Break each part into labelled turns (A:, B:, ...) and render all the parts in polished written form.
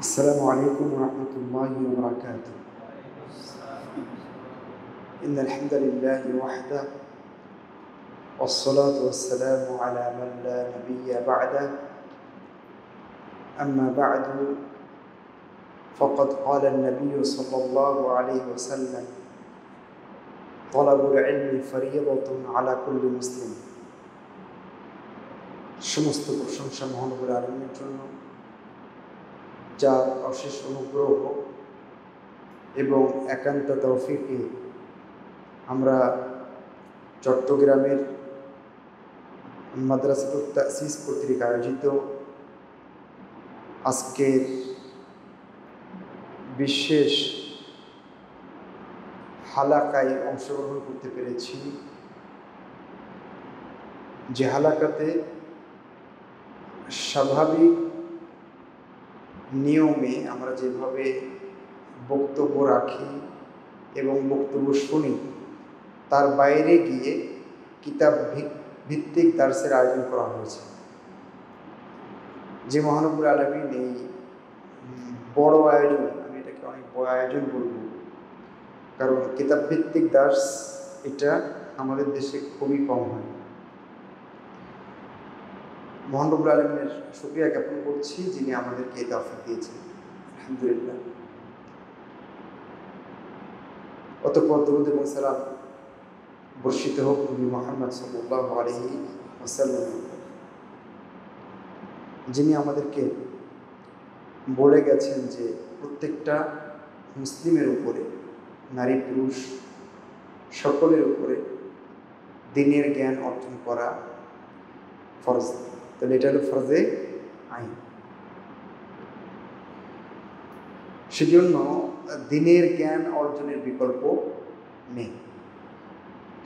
A: السلام عليكم ورحمة الله وبركاته. إن الحمد لله وحده والصلاة والسلام على من لا نبي بعده. أما بعد فقد قال النبي صلى الله عليه وسلم طلب العلم فريضة على كل مسلم. সমস্ত প্রশংসা মহানবুল আলামিনের জন্য, যার অশেষ অনুগ্রহ এবং একান্ত তৌফিকে আমরা চট্টগ্রামের মাদ্রাসাতুত তাসিস কর্তৃক আয়োজিত আজকের বিশেষ হালাকায় অংশগ্রহণ করতে পেরেছি। যে হালাকাতে স্বাভাবিক নিয়মে আমরা যেভাবে বক্তব্য রাখি এবং বক্তব্য শুনি, তার বাইরে গিয়ে কিতাব ভিত্তিক দার্সের আয়োজন করা হয়েছে। যে মহানবুল আলামিন এই বড় আয়োজন, আমি এটাকে অনেক বড় আয়োজন বলব, কারণ কিতাব ভিত্তিক দার্স এটা আমাদের দেশে খুবই কম হয়। মহানবুল আলামিনের শুকরিয়া জ্ঞাপন করছি, যিনি আমাদেরকে এই তৌফিক দিয়েছেন, আলহামদুলিল্লাহ। অতঃপর দরুদ এবং সালাম বর্ষিত হোক নবী মুহাম্মদ সাল্লাল্লাহু আলাইহি ওয়াসাল্লাম, যিনি আমাদেরকে বলে গেছেন যে প্রত্যেকটা মুসলিমের উপরে, নারী পুরুষ সকলের উপরে দ্বীনের জ্ঞান অর্জন করা ফরজ। তাহলে এটা হলো ফরজে আইন। সেজন্য দ্বীনের জ্ঞান অর্জনের বিকল্প নেই,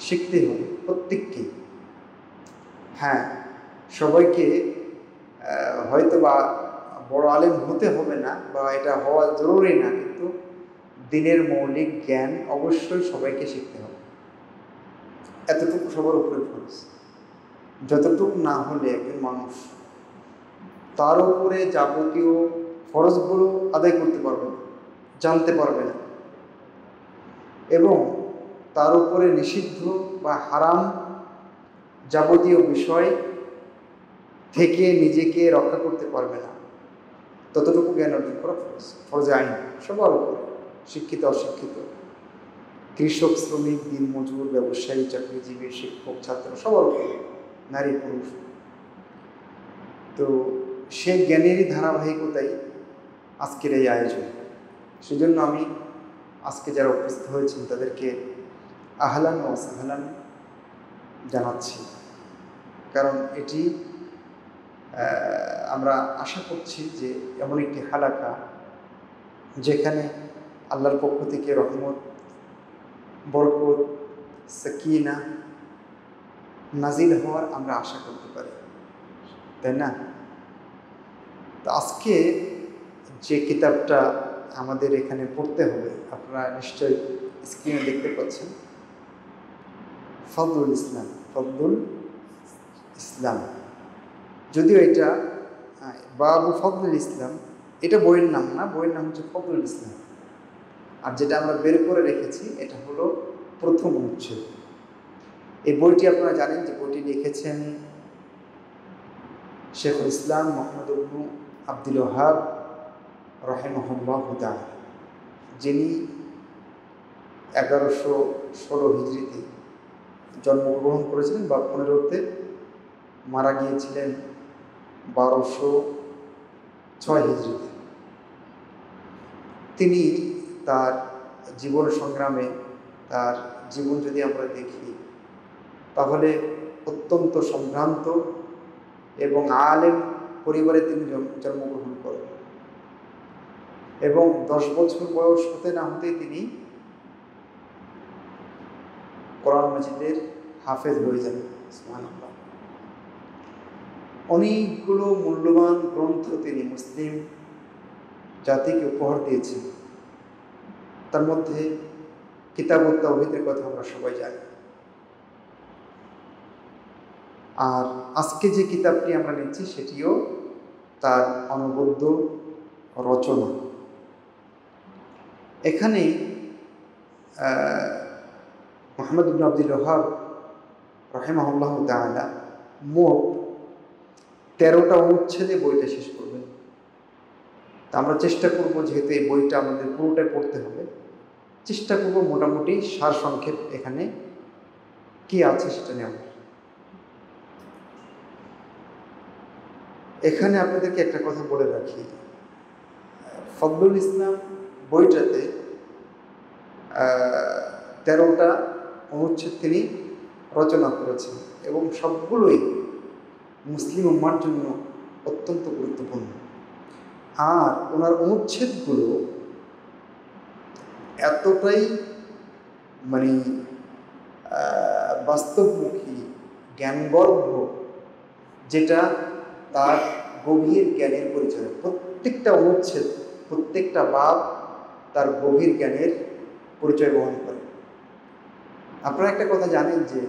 A: শিখতে হবে প্রত্যেককে। হ্যাঁ, সবাইকে হয়তো বা বড় আলেম হতে হবে না, বা এটা হওয়া জরুরি না, কিন্তু দ্বীনের মৌলিক জ্ঞান অবশ্যই সবাইকে শিখতে হবে। এতটুকু সবার উপরে ফরজ। যতটুকু না হলে একজন মানুষ তার উপরে যাবতীয় ফরজগুলো আদায় করতে পারবে না, জানতে পারবে না, এবং তার উপরে নিষিদ্ধ বা হারাম যাবতীয় বিষয় থেকে নিজেকে রক্ষা করতে পারবে না, ততটুকু জ্ঞান অর্জন করা ফরজ। ফরজে আইন সবার উপরে, শিক্ষিত অশিক্ষিত, কৃষক শ্রমিক দিনমজুর ব্যবসায়ী চাকরিজীবী শিক্ষক ছাত্র সবার উপরে, নারী পুরুষ। তো সেই জ্ঞানেরই ধারাবাহিকতাই আজকের এই আয়োজন। সেজন্য আমি আজকে যারা উপস্থিত হয়েছেন তাদেরকে আহলান ও সাহলান জানাচ্ছি, কারণ এটি আমরা আশা করছি যে এমন একটি হালাকা যেখানে আল্লাহর পক্ষ থেকে রহমত, বরকত, সাকিনা নাজিল হওয়ার আমরা আশা করতে পারি, তাই না? তো আজকে যে কিতাবটা আমাদের এখানে পড়তে হবে, আপনারা নিশ্চয়ই স্ক্রিনে দেখতে পাচ্ছেন, ফজলুল ইসলাম। ফজলুল ইসলাম, যদিও এটা বাবু ফজলুল ইসলাম, এটা বইয়ের নাম না, বইয়ের নাম হচ্ছে ফজলুল ইসলাম। আর যেটা আমরা বের করে রেখেছি এটা হলো প্রথম অনুচ্ছেদ। এই বইটি আপনারা জানেন যে বইটি লিখেছেন শেখুল ইসলাম মুহাম্মদ ইবনে আব্দুল ওয়াহাব রাহিমাহুল্লাহু তাআলা, যিনি 1116 হিজরিতে জন্মগ্রহণ করেছিলেন বা 15তে মারা গিয়েছিলেন 1206 হিজরিতে। তিনি তার জীবন সংগ্রামে, তার জীবন যদি আমরা দেখি তাহলে অত্যন্ত সম্ভ্রান্ত এবং আলেম পরিবারে তিনি জন্মগ্রহণ করেন, এবং 10 বছর বয়স হতে না হতেই তিনি কোরআন মাজিদের হাফেজ হয়ে যান। সুবহানাল্লাহ। অনেকগুলো মূল্যবান গ্রন্থ তিনি মুসলিম জাতিকে উপহার দিয়েছেন। তার মধ্যে কিতাবুত তাওহীদের কথা আমরা সবাই জানি। আর আজকে যে কিতাবটি আমরা নিচ্ছি সেটিও তার অনবদ্য রচনা। এখানে মুহাম্মদ ইবনে আব্দুল ওয়াহ্হাব রাহিমাহুল্লাহ তাআলা মোট 13টা অনুচ্ছেদে বইটা শেষ করবেন। তা আমরা চেষ্টা করব, যেহেতু এই বইটা আমাদের পুরোটাই পড়তে হবে, চেষ্টা করব মোটামুটি সারসংক্ষেপ এখানে কি আছে সেটা নেওয়ার। এখানে আপনাদেরকে একটা কথা বলে রাখি, ফজলুল ইসলাম বইটাতে 13টা অনুচ্ছেদ তিনি রচনা করেছেন এবং সবগুলোই মুসলিম উম্মার জন্য অত্যন্ত গুরুত্বপূর্ণ। আর ওনার অনুচ্ছেদগুলো এতটাই মানে বাস্তবমুখী, জ্ঞানগর্ভ, যেটা তার গভীর জ্ঞানের পরিচয়। প্রত্যেকটা অনুচ্ছেদ, প্রত্যেকটা বাব তার গভীর জ্ঞানের পরিচয় বহন করে। আপনারা একটা কথা জানেন যে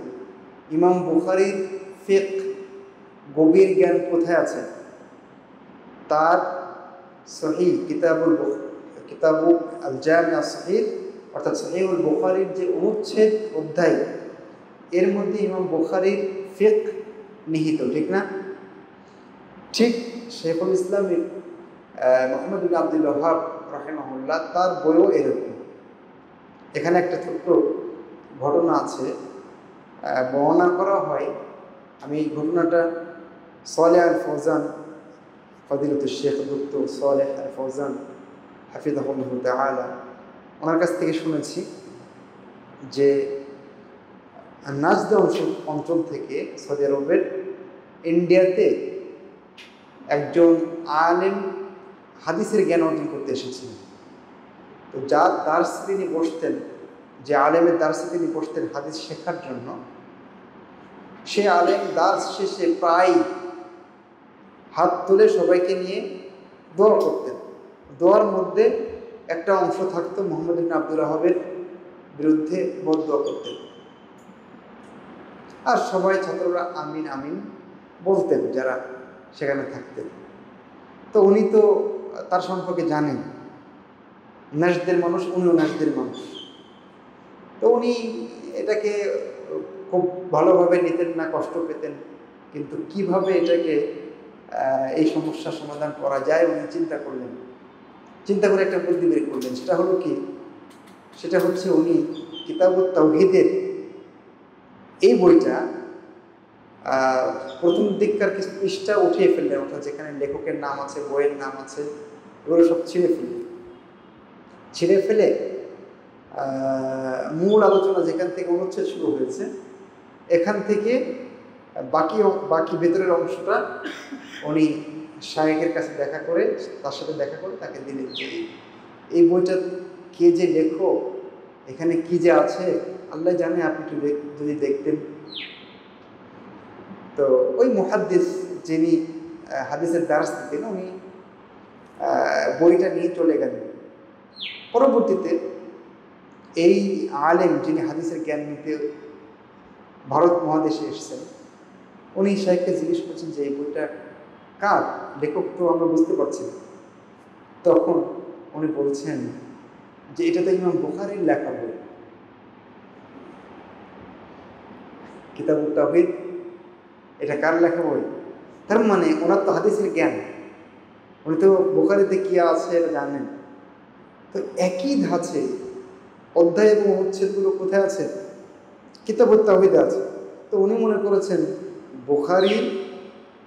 A: ইমাম বুখারীর ফিকহ গভীর জ্ঞান কোথায় আছে? তার সহিহ কিতাবু আল জামি আস-সহিহ অর্থাৎ সহিহুল বুখারীর যে অনুচ্ছেদ অধ্যায়, এর মধ্যে ইমাম বুখারীর ফিকহ নিহিত, ঠিক না? ঠিক শেখুল ইসলাম মুহাম্মদ ইবনে আব্দুল ওয়াহ্হাব রাহিমাহুল্লাহ তার বইও এরকম। এখানে একটা ছোট্ট ঘটনা আছে, বর্ণনা করা হয়। আমি এই ঘটনাটা সালেহ আল ফৌজান, ফদিলতুল শেখ ডক্টর সালেহ আল ফৌজান হাফিজাহুল্লাহ তাআলা, ওনার কাছ থেকে শুনেছি যে নাজদ অঞ্চল থেকে সৌদি আরবের ইন্ডিয়াতে একজন আলেম হাদিসের জ্ঞান অর্জন করতে এসেছিলেন। তো যার দার্সে তিনি বসতেন, যে আলেমের দার্সে তিনি বসতেন হাদিস শেখার জন্য, সে আলেম দার্স শেষে প্রায় হাত তুলে সবাইকে নিয়ে দোয়া করতেন। দোয়ার মধ্যে একটা অংশ থাকতো মুহাম্মদ ইবনে আব্দুল ওয়াহ্হাবের বিরুদ্ধে বদদোয়া করতেন, আর সবাই ছাত্ররা আমিন আমিন বলতেন যারা সেখানে থাকতেন। তো উনি তো তার সম্পর্কে জানেন, নাজদের মানুষ, উনিও নাজদের মানুষ। তো উনি এটাকে খুব ভালোভাবে নিতেন না, কষ্ট পেতেন, কিন্তু কিভাবে এটাকে এই সমস্যার সমাধান করা যায় উনি চিন্তা করলেন। চিন্তা করে একটা বুদ্ধি বের করলেন। সেটা হলো কি? সেটা হচ্ছে উনি কিতাবুত তাওহীদের এই বইটা প্রথম দিককার কিছু পৃষ্ঠা উঠিয়ে ফেললেন, অর্থাৎ যেখানে লেখকের নাম আছে, বইয়ের নাম আছে, এগুলো সব ছিঁড়ে ফেলে মূল আলোচনা যেখান থেকে অনুচ্ছেদ শুরু হয়েছে, এখান থেকে বাকি ভেতরের অংশটা উনি শায়েখের কাছে তার সাথে দেখা করে তাকে দিলেন যে এই বইটা কে যে লেখো, এখানে কি যে আছে আল্লাহ জানে, আপনি একটু যদি দেখতেন। তো ওই মুহাদ্দিস যিনি হাদিসের দার্স দিতেন, উনি বইটা নিয়ে চলে গেলেন। পরবর্তীতে এই আলেম যিনি হাদিসের জ্ঞান নিতে ভারত মহাদেশে এসেছেন, উনি শাইখকে জিজ্ঞেস করছেন যে এই বইটা কার, লেখক তো আমরা বুঝতে পারছি না। তখন উনি বলছেন যে এটা তো ইমাম বুখারীর লেখা বই, কিতাবুত তাওহীদ, এটা কার লেখা বই? তার মানে ওনার তো হাদিসের জ্ঞান, উনি তো বুখারীতে কি আছে এটা জানেন। তো একই ধাঁচে অধ্যায় এবং অনুচ্ছেদগুলো কোথায় আছে? কিতাবুত তাওহীদে আছে। তো উনি মনে করেছেন বুখারী,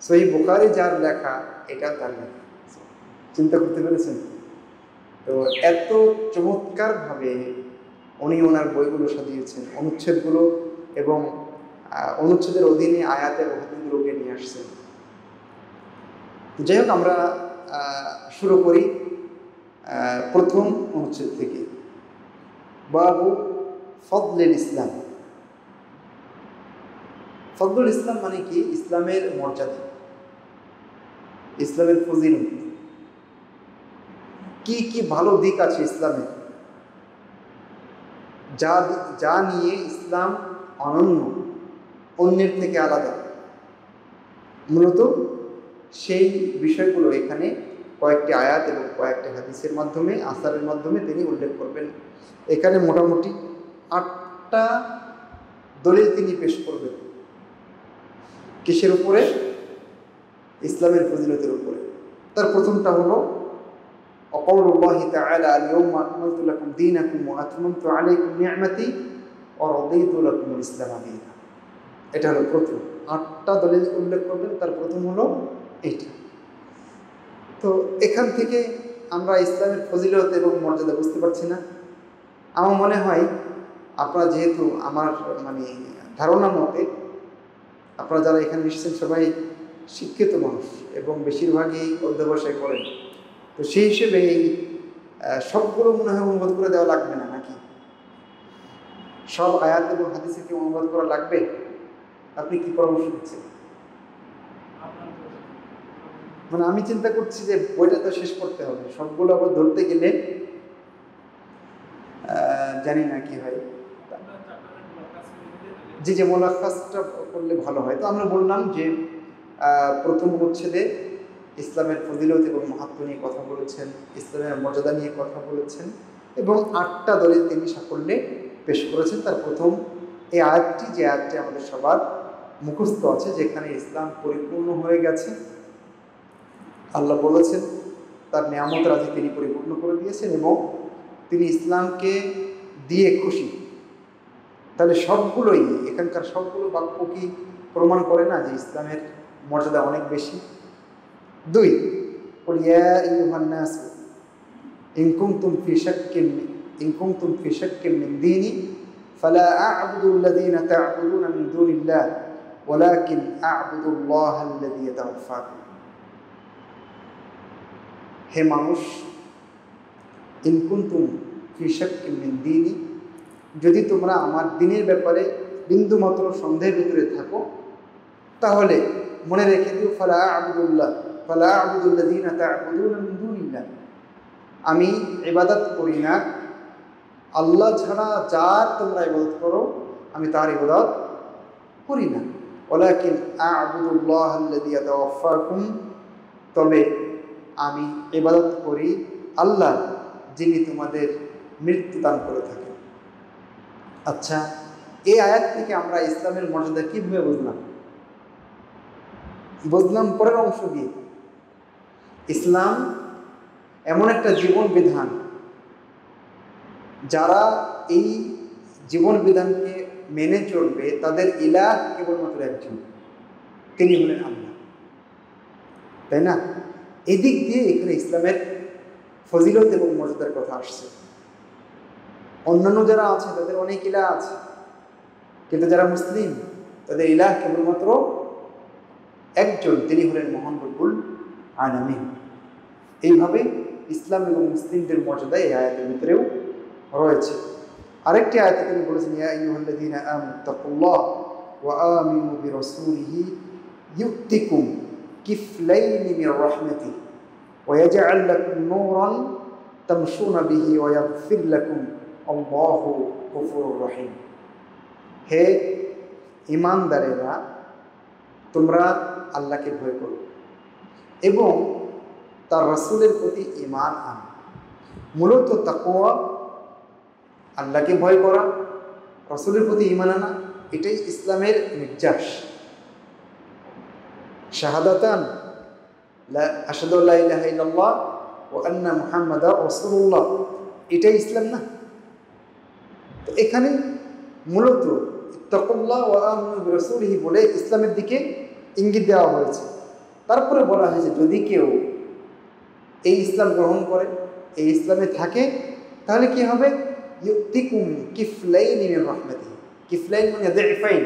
A: সহিহ বুখারী যার লেখা, এটা তার লেখা। চিন্তা করতে পেরেছেন? তো এত চমৎকারভাবে উনি ওনার বইগুলো সাজিয়েছেন, অনুচ্ছেদগুলো এবং অনুচ্ছেদের অধীনে আয়াতের অধীনগুলোকে নিয়ে আসছেন। যাই হোক, আমরা শুরু করি প্রথম অনুচ্ছেদ থেকে। বাবু ফজলুল ইসলাম। ফজলুল ইসলাম মানে কি? ইসলামের মর্যাদা, ইসলামের ফজিলত, কি কি ভালো দিক আছে ইসলামের, যা নিয়ে ইসলাম অনন্য, অন্যের থেকে আলাদা। মূলত সেই বিষয়গুলো এখানে কয়েকটি আয়াত এবং কয়েকটি হাদিসের মাধ্যমে, আসারের মাধ্যমে তিনি উল্লেখ করবেন। এখানে মোটামুটি 8টা দলিল তিনি পেশ করবেন। কিসের উপরে? ইসলামের ফজিলতের উপরে। তার প্রথমটা হলো অকাউলুল্লাহি তাআলা আল-ইয়াউমা আকমালতু লাকুম দীনাকুম ওয়া আতমামতু আলাইকুম নি'মাতি ওয়া রাদিতু লাকুমুল ইসলাম দীনা। এটা হলো প্রথম। 8টা দলিল উল্লেখ করবেন, তার প্রথম হলো এইটা। তো এখান থেকে আমরা ইসলামের ফজিলত এবং মর্যাদা বুঝতে পারছি না? আমার মনে হয় আপনারা, যেহেতু আমার ধারণা মতে আপনারা যারা এখানে এসেছেন সবাই শিক্ষিত মানুষ এবং বেশিরভাগই অধ্যবসায় করেন, তো সেই হিসেবে এই সবগুলো মনে হয় অনুবাদ করে দেওয়া লাগবে না, নাকি? সব আয়াত এবং হাদিসে কি অনুবাদ করা লাগবে? আপনি কি পরামর্শ দিচ্ছেন? আমি চিন্তা করছি যে বইটা তো শেষ করতে হবে, সবগুলো আবার ধরতে গেলে জানি না কি হয়। যে মোলাখাসটা করলে ভালো হয়। তো আমরা বললাম যে প্রথম অনুচ্ছেদে ইসলামের ফজিলত এবং মাহাত্ম্য নিয়ে কথা বলেছেন, ইসলামের মর্যাদা নিয়ে কথা বলেছেন এবং 8টা দলিল তিনি সাফল্যে পেশ করেছেন। তার প্রথম এই আয়াতটি, যে আয়াতটি আমাদের সবার মুখস্থ আছে, যেখানে ইসলাম পরিপূর্ণ হয়ে গেছে। আল্লাহ বলেছেন তার নিয়ামত রাজি তিনি পরিপূর্ণ করে দিয়েছেন এবং তিনি ইসলামকে দিয়ে খুশি। তাহলে সবগুলোই, এখানকার সবগুলো বাক্য কি প্রমাণ করে না যে ইসলামের মর্যাদা অনেক বেশি? 2, কুল ইয়া আইয়ুহান নাস ইন কুনতুম ফি শাক্কিন মিন দীনি ফালা আ'বুদু আল্লাযীনা তা'বুদুনা মিন দুনিল্লাহ ওয়ালাকিন আ'বুদু আল্লাহাল্লাযী ইয়াতাওয়াফাকুম। হে মানুষ, ইন কুনতুম ফি শাক্কিন মিন দীনি, যদি তোমরা আমার দ্বীনের ব্যাপারে বিন্দুমাত্র সন্দেহের ভিতরে থাকো, তাহলে মনে রেখে দিও ফালা আ'বুদুল্লাযীনা তা'বুদুনা মিন দুনিল্লাহ, আমি ইবাদত করি না আল্লাহ ছাড়া যার তোমরা ইবাদত করো, আমি তার ইবাদত করি না। ওয়ালাকিন আ'বুদুল্লাহাল্লাযী ইয়াতাওয়াফাকুম, তবে আমি ইবাদত করি আল্লাহ, যিনি তোমাদের মৃত্যু দান করে থাকেন। আচ্ছা, এই আয়াত থেকে আমরা ইসলামের মর্যাদা কীভাবে বুঝলাম পরের অংশ দিয়ে। ইসলাম এমন একটা জীবন বিধান, যারা এই জীবন বিধানকে মেনে চলবে তাদের ইলাহ কেবলমাত্র একজন, তিনি হলেন আল্লাহ, তাই না? এদিক দিয়ে এখানে ইসলামের ফজিলত এবং মর্যাদার কথা আসছে। অন্যান্য যারা আছে তাদের অনেক ইলাহ আছে, কিন্তু যারা মুসলিম তাদের ইলাহ কেবলমাত্র একজন, তিনি হলেন মহান রব্বুল আলামিন। এইভাবে ইসলাম এবং মুসলিমদের মর্যাদা এই আয়াতের ভিতরেও রয়েছে। আরেকটি আয়াতে তিনি বলেছেন, ইয়া আইয়ুহাল্লাযীনা আমানু তাকুল্লাহ ওয়া আমিনু বিরাসূলিহি ইউতিকুম কিফলাইনি মির রাহমাতিহি ওয়া ইয়াজআল লাকুম নূরান তামশুনা বিহি ওয়া ইয়াগফির লাকুম আল্লাহু গফুরুর রহিম। হে ঈমানদারেরা, তোমরা আল্লাহকে ভয় করো এবং তার রাসূলের প্রতি ঈমান আনো। মূলত তাকওয়া, আল্লাহকে ভয় করা, রাসূলের প্রতি ঈমান আনা, এটাই ইসলামের নির্যাস। শাহাদাতান লা আশহাদু আল্লা ইলাহা ইল্লাল্লাহ ওয়া আন্না মুহাম্মাদার রাসূলুল্লাহ, এটাই ইসলাম না? তো এখানে মূলত ইত্তাকুল্লাহ ওয়া আমিনু বিরাসূলিহি বলে ইসলামের দিকে ইঙ্গিত দেওয়া হয়েছে। তারপরে বলা হয়েছে যদি কেউ এই ইসলাম গ্রহণ করে, এই ইসলামে থাকে, তাহলে কি হবে? ইউতিকুম কিফলাইনি মির রাহমাতিহি, কিফলাইন মানে দিফাইন,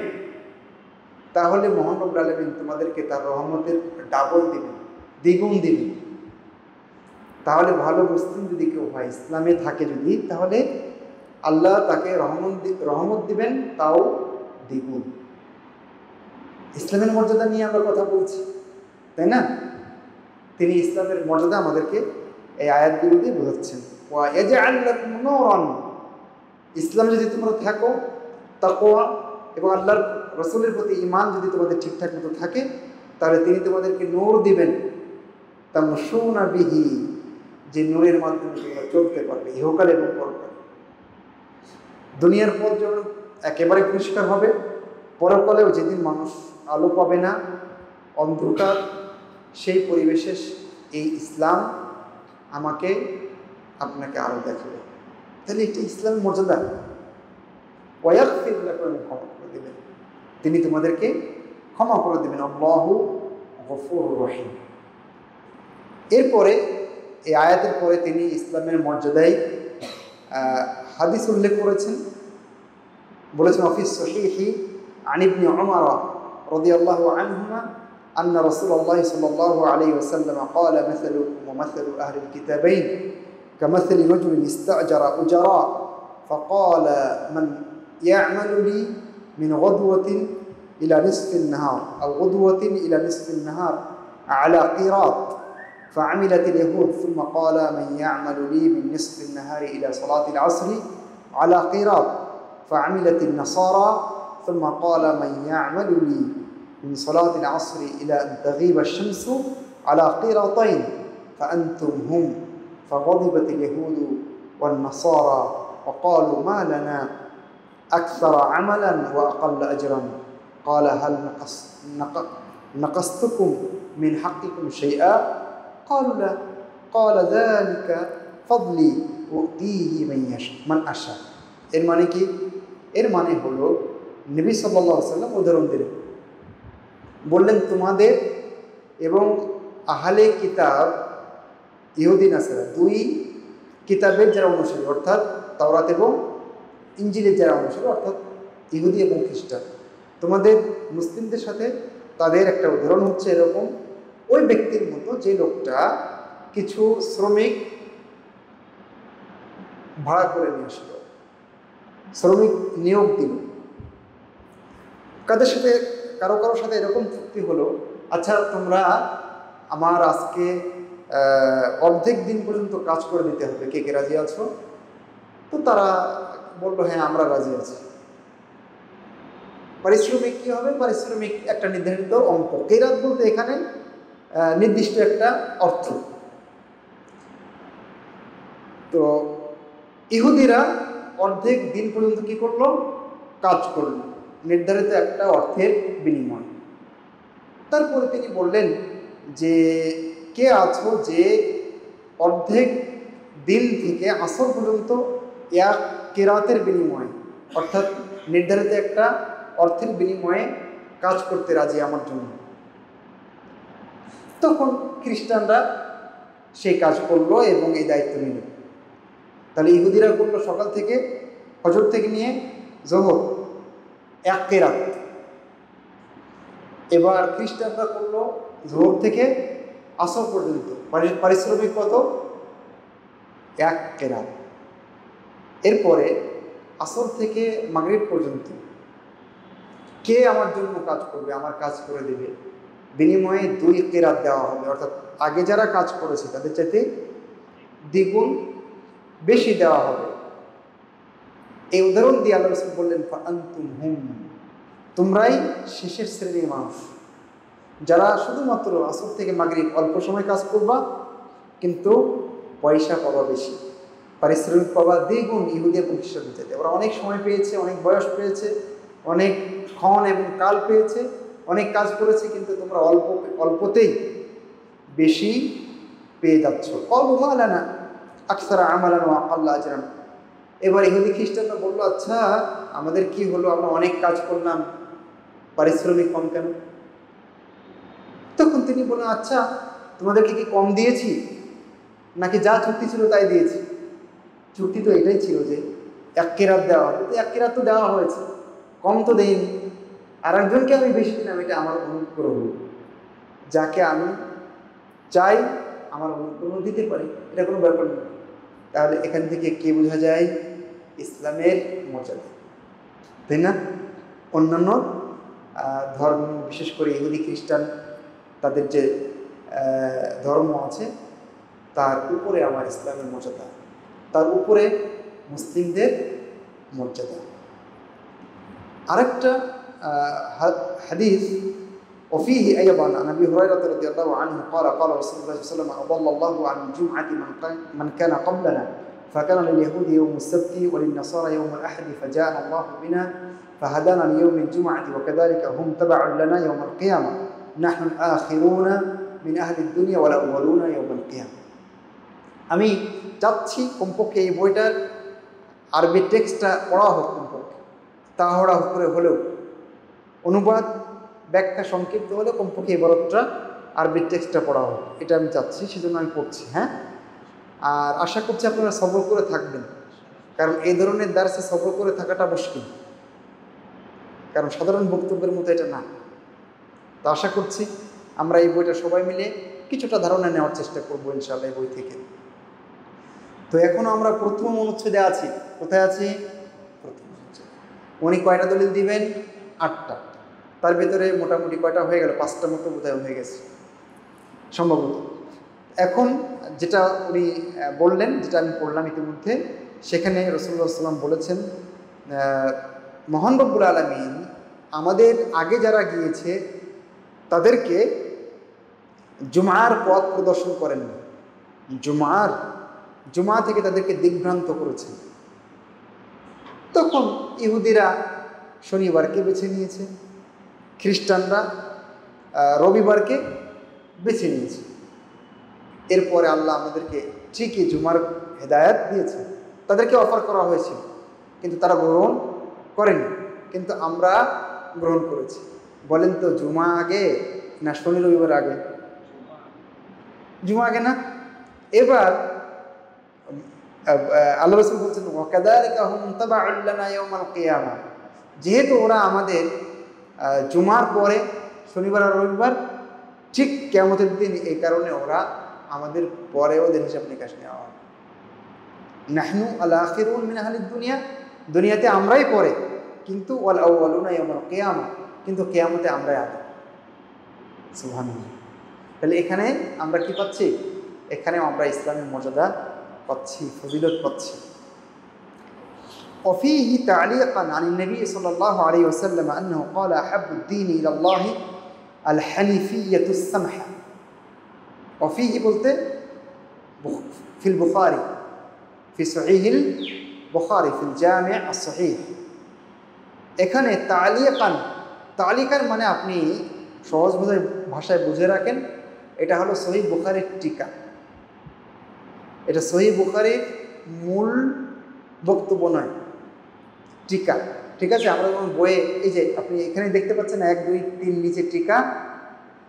A: তাহলে মহান রব্বুল আলামিন তোমাদেরকে তার রহমতের ডাবল দিবেন, দ্বিগুণ দিবেন। তাহলে ভালো মুসলিম যদি কেউ হয়, ইসলামে থাকে যদি, তাহলে আল্লাহ তাকে রহমত দিবেন, তাও দ্বিগুণ। ইসলামের মর্যাদা নিয়ে আমরা কথা বলছি, তাই না? তিনি ইসলামের মর্যাদা আমাদেরকে এই আয়াতগুলো দিয়ে বোঝাচ্ছেন। ওয়া ইয়াজআল লাকুম নূরান, ইসলাম যদি তোমরা থাকো, তাকওয়া এবং আল্লাহর রাসূলের প্রতি ঈমান যদি তোমাদের ঠিকঠাক মতো থাকে, তাহলে তিনি তোমাদেরকে নূর দিবেন, তামশুনা বিহি, যে নূরের মাধ্যমে তোমরা চলতে পারবে ইহকাল এবং পরকাল। দুনিয়ার পথ যেমন একেবারে পরিষ্কার হবে, পরকালেও যেদিন মানুষ আলো পাবে না, অন্ধকার, সেই পরিবেশে এই ইসলাম আমাকে আপনাকে আলো দেখাবে। তাহলে এটা ইসলামের মর্যাদা। ওয়াগফির লাকুম, ক্ষমা করে দেবেন, তিনি তোমাদেরকে ক্ষমা করে দেবেন। আল্লাহু গফুরুর রহিম। এরপরে এই আয়াতের পরে তিনি ইসলামের মর্যাদায় হাদিস উল্লেখ করেছেন, বলেছেন অফিস সহিহি আন ইবনে উমর রাদিয়াল্লাহু আনহুমা আন্না রাসূলুল্লাহ সাল্লাল্লাহু আলাইহি ওয়াসাল্লাম قال مثلكم ومثل أهل الكتابين كمثل رجل استأجر أجراء فقال من يعمل لي من غدوة إلى نصف النهار أو غدوة إلى نصف النهار على قيراط فعملت اليهود ثم قال من يعمل لي من نصف النهار إلى صلاة العصر على قيراط فعملت النصارى ثم قال من يعمل لي من صلاة العصر إلى أن تغيب الشمس على قيراطين فأنتم هم فغضبت اليهود والنصارى وقالوا ما لنا أكثر عملا وأقل أجرا قال هل نقصتكم من حقكم شيئا قالوا لا قال ذلك فضلي أؤتيه من أشاء। এর মানে কি? এর মানে হলো নবী সাল্লাল্লাহু আলাইহি ওয়াসাল্লাম উদাহরণ দিলেন, বললেন তোমাদের এবং আহলে কিতাব ইহুদি নাসারা, দুই কিতাবের যারা অনুসারী অর্থাৎ তাওরাত এবং ইনজিলের যারা অনুসারী অর্থাৎ ইহুদি এবং খ্রিস্টান, তোমাদের মুসলিমদের সাথে তাদের একটা উদাহরণ হচ্ছে এরকম, ওই ব্যক্তির মতো যে লোকটা কিছু শ্রমিক ভাড়া করে নিয়ে আসলো, শ্রমিক নিয়োগ দিল, কাদের সাথে কারো সাথে এরকম চুক্তি হলো, আচ্ছা তোমরা আমার আজকে অর্ধেক দিন পর্যন্ত কাজ করে দিতে হবে, কে কে রাজি আছো? তো তারা বললো হ্যাঁ আমরা রাজি আছি। পারিশ্রমিক কি হবে? পারিশ্রমিক একটা নির্ধারিত অঙ্ক। কেরাত বলতে এখানে নির্দিষ্ট একটা অর্থ। তো ইহুদিরা অর্ধেক দিন পর্যন্ত কি করলো? কাজ করলো নির্ধারিত একটা অর্থের বিনিময়। তারপরে তিনি বললেন যে কে আছো যে অর্ধেক দিন থেকে আসর পর্যন্ত এক কেরাতের বিনিময়ে অর্থাৎ নির্ধারিত একটা অর্থের বিনিময়ে কাজ করতে রাজি আমার জন্য। তখন খ্রিস্টানরা সেই কাজ করলো এবং এই দায়িত্ব নিল। তাহলে ইহুদিরা করলো সকাল থেকে ফজর থেকে নিয়ে জোহর এক কেরাত, এবার খ্রিস্টানরা করলো জোহর থেকে আসর পর্যন্ত, পারিশ্রমিক কত? এক কেরাত। এরপরে আসর থেকে মাগরিব পর্যন্ত কে আমার জন্য কাজ করবে, আমার কাজ করে দেবে, বিনিময়ে 2 কেরাত দেওয়া হবে, অর্থাৎ আগে যারা কাজ করেছে তাদের চাইতে দ্বিগুণ বেশি দেওয়া হবে। এই উদাহরণ দিয়ে আল্লাহ রাসূল বললেন ফাআনতুম হুম, তোমরাই শেষের শ্রেণীর মানুষ, যারা শুধুমাত্র আসর থেকে মাগরিব অল্প সময় কাজ করবা কিন্তু পয়সা পাবা বেশি, পারিশ্রমিক পাবা দ্বিগুণ ইহুদি এবং খ্রিস্টানদের চাইতে। ওরা অনেক সময় পেয়েছে, অনেক বয়স পেয়েছে, অনেক ক্ষণ এবং কাল পেয়েছে, অনেক কাজ করেছে, কিন্তু তোমরা অল্পতেই বেশি পেয়ে যাচ্ছ। ক্বালু মা লানা আকসারা আমালান ওয়া আকাল্লা আজরান। এবার ইহুদি খ্রিস্টানরা বললো আচ্ছা আমাদের কি হলো, আমরা অনেক কাজ করলাম, পারিশ্রমিক কম কেন? তখন তিনি বললেন আচ্ছা তোমাদেরকে কি কম দিয়েছি, নাকি যা চুক্তি ছিল তাই দিয়েছি? চুক্তি তো এটাই ছিল যে এক কেরাত দেওয়া হবে, তো এক কেরাত তো দেওয়া হয়েছে, কম তো দেয়নি। আর একজনকে আমি বেশি দিলাম, এটা আমার অনুগ্রহ, যাকে আমি চাই আমার অনুগ্রহ দিতে পারি, এটা কোনো ব্যাপার নেই। তাহলে এখান থেকে কি বোঝা যায়? ইসলামের মর্যাদা, তাই না? অন্যান্য ধর্ম, বিশেষ করে ইহুদি খ্রিস্টান, তাদের যে ধর্ম আছে তার উপরে আমার ইসলামের মর্যাদা, তার উপরে মুসলিমদের মর্যাদা। আরেকটা হাদিস وفيه أيضا عن أبي هريرة رضي الله عنه قال قال رسول الله صلى الله عليه وسلم أضل الله عن الجمعة من كان قبلنا فكان لليهود يوم السبت وللنصارى يوم الأحد فجاءنا الله بنا فهدانا ليوم الجمعة وكذلك هم تبع لنا يوم القيامة نحن الآخرون من أهل الدنيا والأولون يوم القيامة আমি চাচ্ছি কমপক্ষে এই বইটার আরবি টেক্সটটা পড়া হোক, কমপক্ষে তাড়াহুড়া করে হলেও অনুবাদ ব্যাখ্যা সংক্ষিপ্ত হলে কমপক্ষে এই বরফটা আরবি টেক্সটটা পড়া হোক, এটা আমি চাচ্ছি, সেজন্য আমি পড়ছি। হ্যাঁ, আর আশা করছি আপনারা সবর করে থাকবেন, কারণ এই ধরনের দার্সে সবর করে থাকাটা মুশকিল, কারণ সাধারণ বক্তব্যের মতো এটা না। তো আশা করছি আমরা এই বইটা সবাই মিলে কিছুটা ধারণা নেওয়ার চেষ্টা করবো ইনশাআল্লাহ এই বই থেকে। তো এখনও আমরা প্রথম অনুচ্ছেদে আছি। কোথায় আছি? প্রথম অনুচ্ছেদ। উনি কয়টা দলিল দিবেন? 8টা। তার ভেতরে মোটামুটি কয়টা হয়ে গেল? 5টা মতো বোধহয় হয়ে গেছে সম্ভবত। এখন যেটা উনি বললেন, যেটা আমি পড়লাম ইতিমধ্যে, সেখানে রাসূলুল্লাহ সাল্লাল্লাহু আলাইহি ওয়াসাল্লাম বলেছেন মহান রব্বুল আলামিন আমাদের আগে যারা গিয়েছে তাদেরকে জুমার পথ প্রদর্শন করেননি, জুমা থেকে তাদেরকে দিগ্ভ্রান্ত করেছেন। তখন ইহুদিরা শনিবারকে বেছে নিয়েছে, খ্রিস্টানরা রবিবারকে বেছে নিয়েছে। এরপরে আল্লাহ আমাদেরকে ঠিকই জুমার হেদায়েত দিয়েছে, তাদেরকে অফার করা হয়েছিল, কিন্তু তারা গ্রহণ করেনি, কিন্তু আমরা গ্রহণ করেছি। বলেন তো জুমা আগে না শনি রবিবার আগে? জুমা আগে না? এবার আল্লাহ রাসূল বলছেন ওয়াকাযালিকা হুম তাবাউল লানা ইয়াউমাল কিয়ামা, যেহেতু ওরা আমাদের জুমার পরে শনিবার আর রবিবার ঠিক কিয়ামতের দিন, এই কারণে ওরা আমাদের পরে ওদের হিসাব নিকাশ নেওয়া হবে। নাহনু আল আখিরুন মিন আহলিদ দুনিয়া, দুনিয়াতে আমরাই পরে, কিন্তু ওয়াল আউয়ালুনা ইয়াউমাল কিয়ামা, কিন্তু কিয়ামতে আমরাই আগে। সুবহানাল্লাহ। তাহলে এখানে আমরা কি পাচ্ছি? এখানে আমরা ইসলামের মর্যাদা পাচ্ছি, ফজিলত পাচ্ছি। وفيه تعليقا عن النبي صلى الله عليه وسلم أنه قال أحب الدين إلى الله الحنيفية السمحة। وفيه বলতে في البخاري في صحيح البخاري في الجامع الصحيح। এখানে তালিকান মানে আপনি সহজ ভাষায় বুঝে রাখেন, এটা হলো সহিহ বুখারীর টিকা। এটা সহিহ বুখারীর মূল বক্তব্য নয়, টিকা। ঠিক আছে, আমরা যেমন বইয়ে এই যে আপনি এখানে দেখতে পাচ্ছেন 1, 2, 3 নিচে টিকা,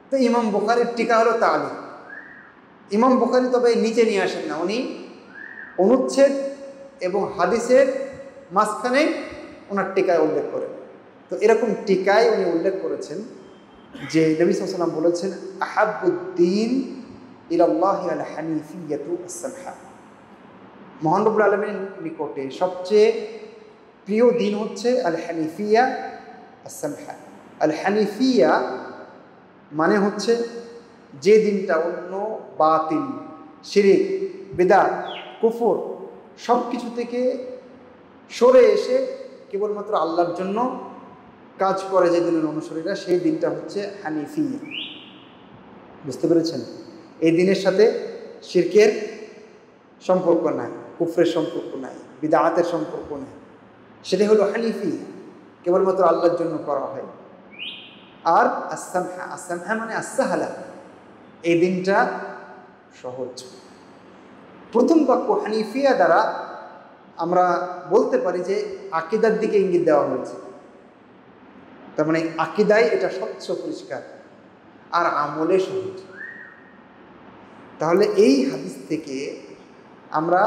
A: তো ইমাম বুখারীর টিকা হলো তালিক। ইমাম বুখারী তবে নিচে নিয়ে আসেন না, উনি অনুচ্ছেদ এবং হাদিসের মাঝখানে ওনার টিকায় উল্লেখ করেন। তো এরকম টিকায় উনি উল্লেখ করেছেন যে নবী সাল্লাল্লাহু আলাইহি ওয়াসাল্লাম বলেছেন আহাব্বুদ্দিন ইলাল্লাহি আল হানিফিয়াতু আস-সামহা, মহান রব্বুল আলামিনের নিকটে সবচেয়ে প্রিয় দিন হচ্ছে আল হানিফিয়া আস-সামহা। আল হানিফিয়া মানে হচ্ছে যে দিনটা অন্য বাতিল, শিরিক, বিদআত, কুফর সব কিছু থেকে সরে এসে কেবলমাত্র আল্লাহর জন্য কাজ করে যে দিনের অনুসারীরা, সেই দিনটা হচ্ছে হানিফিয়া। বুঝতে পেরেছেন? এই দিনের সাথে শিরকের সম্পর্ক নাই, কুফরের সম্পর্ক নাই, বিদআতের সম্পর্ক নাই, সেটাই হলো হানিফিয়া, কেবলমাত্র আল্লাহর জন্য করা হয়। আর আস-সামহা মানে আস-সাহলা, এই দিনটা সহজ। প্রথম বাক্য হানিফিয়া দ্বারা আমরা বলতে পারি যে আকীদার দিকে ইঙ্গিত দেওয়া হয়েছে, তার মানে আকীদায় এটা স্বচ্ছ পরিষ্কার আর আমলে সহজ। তাহলে এই হাদিস থেকে আমরা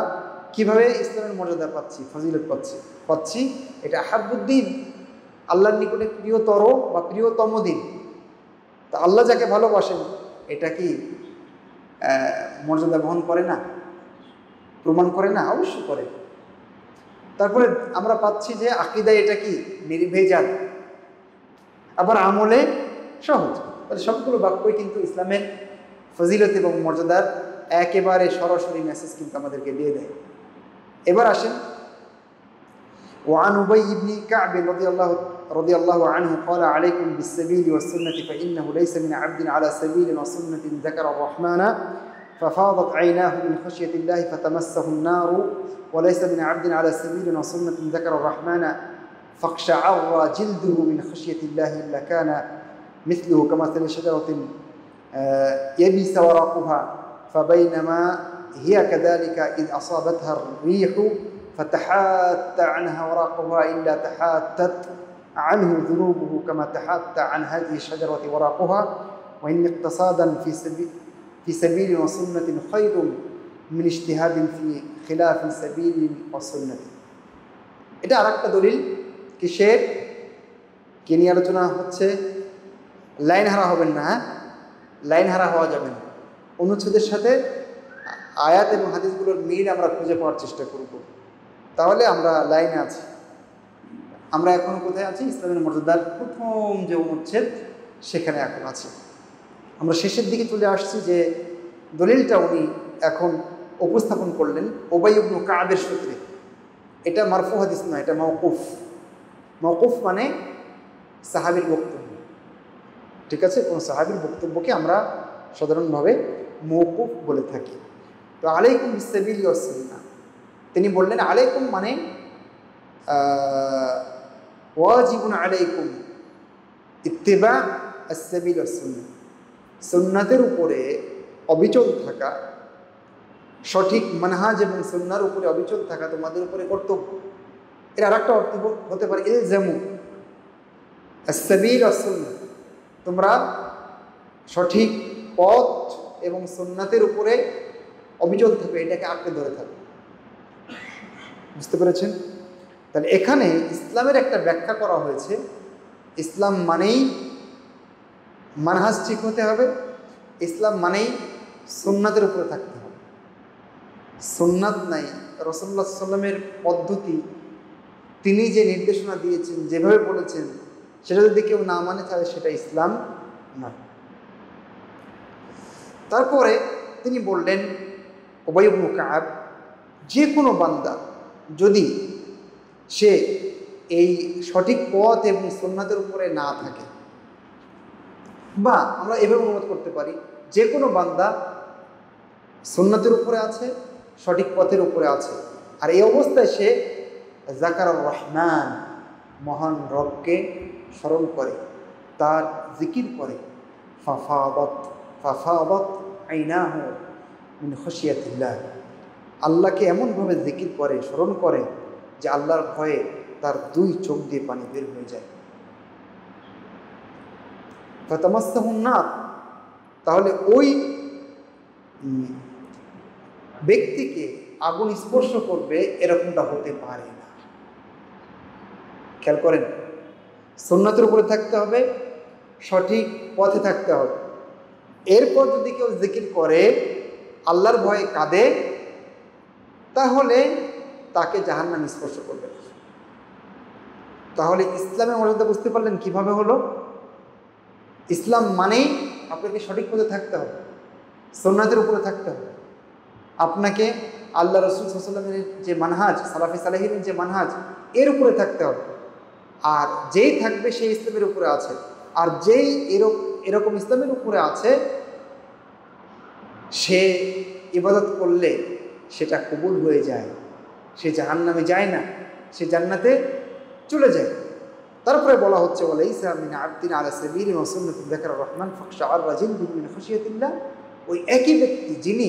A: কিভাবে ইসলামের মর্যাদা পাচ্ছি, ফজিলত পাচ্ছি এটা আহাব্বুদ্দিন, আল্লাহর নিকটে প্রিয়তর বা প্রিয়তম দিন। তা আল্লাহ যাকে ভালোবাসেন এটা কি মর্যাদা বহন করে না, প্রমাণ করে না? অবশ্যই করে। তারপরে আমরা পাচ্ছি যে আকীদায় এটা কি নির্ভেজাল, আবার আমলে সহজ। তাহলে সবগুলো বাক্যই কিন্তু ইসলামের ফজিলত এবং মর্যাদার একেবারে সরাসরি মেসেজ কিন্তু আমাদেরকে দিয়ে দেয়। এবার আসেন ওয়ান উবাই ইবনে কাব রাদিয়াল্লাহু رضي الله عنه قال عليكم بالسبيل والسنة فإنه ليس من عبد على سبيل وسنة ذكر الرحمن ففاضت عيناه من خشية الله فتمسه النار وليس من عبد على سبيل وسنة ذكر الرحمن فاقشعر جلده من خشية الله إلا كان مثله كمثل شجرة يبس ورقها فبينما هي كذلك إذ أصابتها الريح فتحات عنها ورقها إلا تحاتت عنه ذنوبه كما تحات عن هذه الشجرة ورقها وإن اقتصادا في سبيل وسنة خير من اجتهاد في خلاف سبيل وسنة. এটা আরেকটা দলিল কিসের কি নিয়ে আলোচনা হচ্ছে? লাইন হারা হবেন না, লাইন হারা হওয়া যাবে না। অনুচ্ছেদের সাথে আয়াত এবং হাদিসগুলোর মিল আমরা খুঁজে পাওয়ার চেষ্টা করব, তাহলে আমরা লাইনে আছি। আমরা এখন কোথায় আছি? ইসলামের মর্যাদার প্রথম যে অনুচ্ছেদ সেখানে এখন আছি। আমরা শেষের দিকে চলে আসছি। যে দলিলটা উনি এখন উপস্থাপন করলেন উবাই ইবনে কাবের সূত্রে। এটা মারফু হাদিস নয়, এটা মাওকুফ। মাওকুফ মানে সাহাবীর বক্তব্য, ঠিক আছে? কোন সাহাবীর বক্তব্যকে আমরা সাধারণভাবে মাওকুফ বলে থাকি। তো আলাইকুম বিসসাবিলি ওয়াস সুন্নাহ, তিনি বললেন আলাইকুম মানে ওয়াজিবুন আলাইকুম ইত্তিবা আস-সাবিল ওয়াস সুন্নাহ, সুন্নাতের উপরে অবিচল থাকা, সঠিক মানহাজ এবং সুন্নাহর উপরে অবিচল থাকা তোমাদের উপরে কর্তব্য। এর আরেকটা অর্থ হতে পারে ইলজামু আস-সাবিল ওয়াস সুন্নাহ, তোমরা সঠিক পথ এবং সুন্নাতের উপরে অবিচল থাকবে, এটাকে আঁকড়ে ধরে থাকবে। বুঝতে পেরেছেন? তাহলে এখানে ইসলামের একটা ব্যাখ্যা করা হয়েছে। ইসলাম মানেই মানহাজ ঠিক হতে হবে, ইসলাম মানেই সুন্নাতের উপরে থাকতে হবে। সুন্নাত নাই, রাসূলুল্লাহ সাল্লাল্লাহু আলাইহি ওয়াসাল্লামের পদ্ধতি, তিনি যে নির্দেশনা দিয়েছেন, যেভাবে বলেছেন, সেটা যদি কেউ না মানে তাহলে সেটা ইসলাম নয়। তারপরে তিনি বললেন উবাই ইবনে কাব, যে কোনো বান্দা যদি সে এই সঠিক পথ এবং সুন্নাতের উপরে না থাকে, বা আমরা এভাবে অনুবাদ করতে পারি, যে কোনো বান্দা সুন্নাতের উপরে আছে, সঠিক পথের উপরে আছে, আর এই অবস্থায় সে যাকার রহমান, মহান রবকে স্মরণ করে, তার জিকির করে, ফাফাদাত আইনাহু মিন খাশিয়াতিল্লাহ, আল্লাহকে এমনভাবে জিকির করে, স্মরণ করে যে আল্লাহর ভয়ে তার দুই চোখ দিয়ে পানি বের হয়ে যায়। ফাতামাসসাহুন নার, তাহলে ওই ব্যক্তিকে আগুন স্পর্শ করবে, এরকমটা হতে পারে না। খেয়াল করেন, সুন্নাতের উপরে থাকতে হবে, সঠিক পথে থাকতে হবে। এরপর যদি কেউ জিকির করে, আল্লাহর ভয়ে কাঁদে, তাহলে তাকে জাহান্নাম স্পর্শ করবে। তাহলে ইসলামের মর্যাদা বুঝতে পারলেন কিভাবে হলো? ইসলাম মানেই আপনাকে সঠিক পথে থাকতে হবে, সুন্নাতের উপরে থাকতে হবে। আপনাকে আল্লাহ রাসূল সাল্লাল্লাহু আলাইহি ওয়াসাল্লামের যে মানহাজ, সালাফে সালেহিনের যে মানহাজ, এর উপরে থাকতে হবে। আর যেই থাকবে সেই ইসলামের উপরে আছে, আর যেই এরকম ইসলামের উপরে আছে, সে ইবাদত করলে সেটা কবুল হয়ে যায়, সে জাহান্নামে যায় না, সে জান্নাতে চলে যায়। তারপরে বলা হচ্ছে ওয়ালাইসা মিন আবদিন আলা সাবিলি ওয়া সুন্নাতিন যাকার রহমান ফাখশাআর জিলদুহু মিন খাশিয়াতিল্লাহ, ওই একই ব্যক্তি যিনি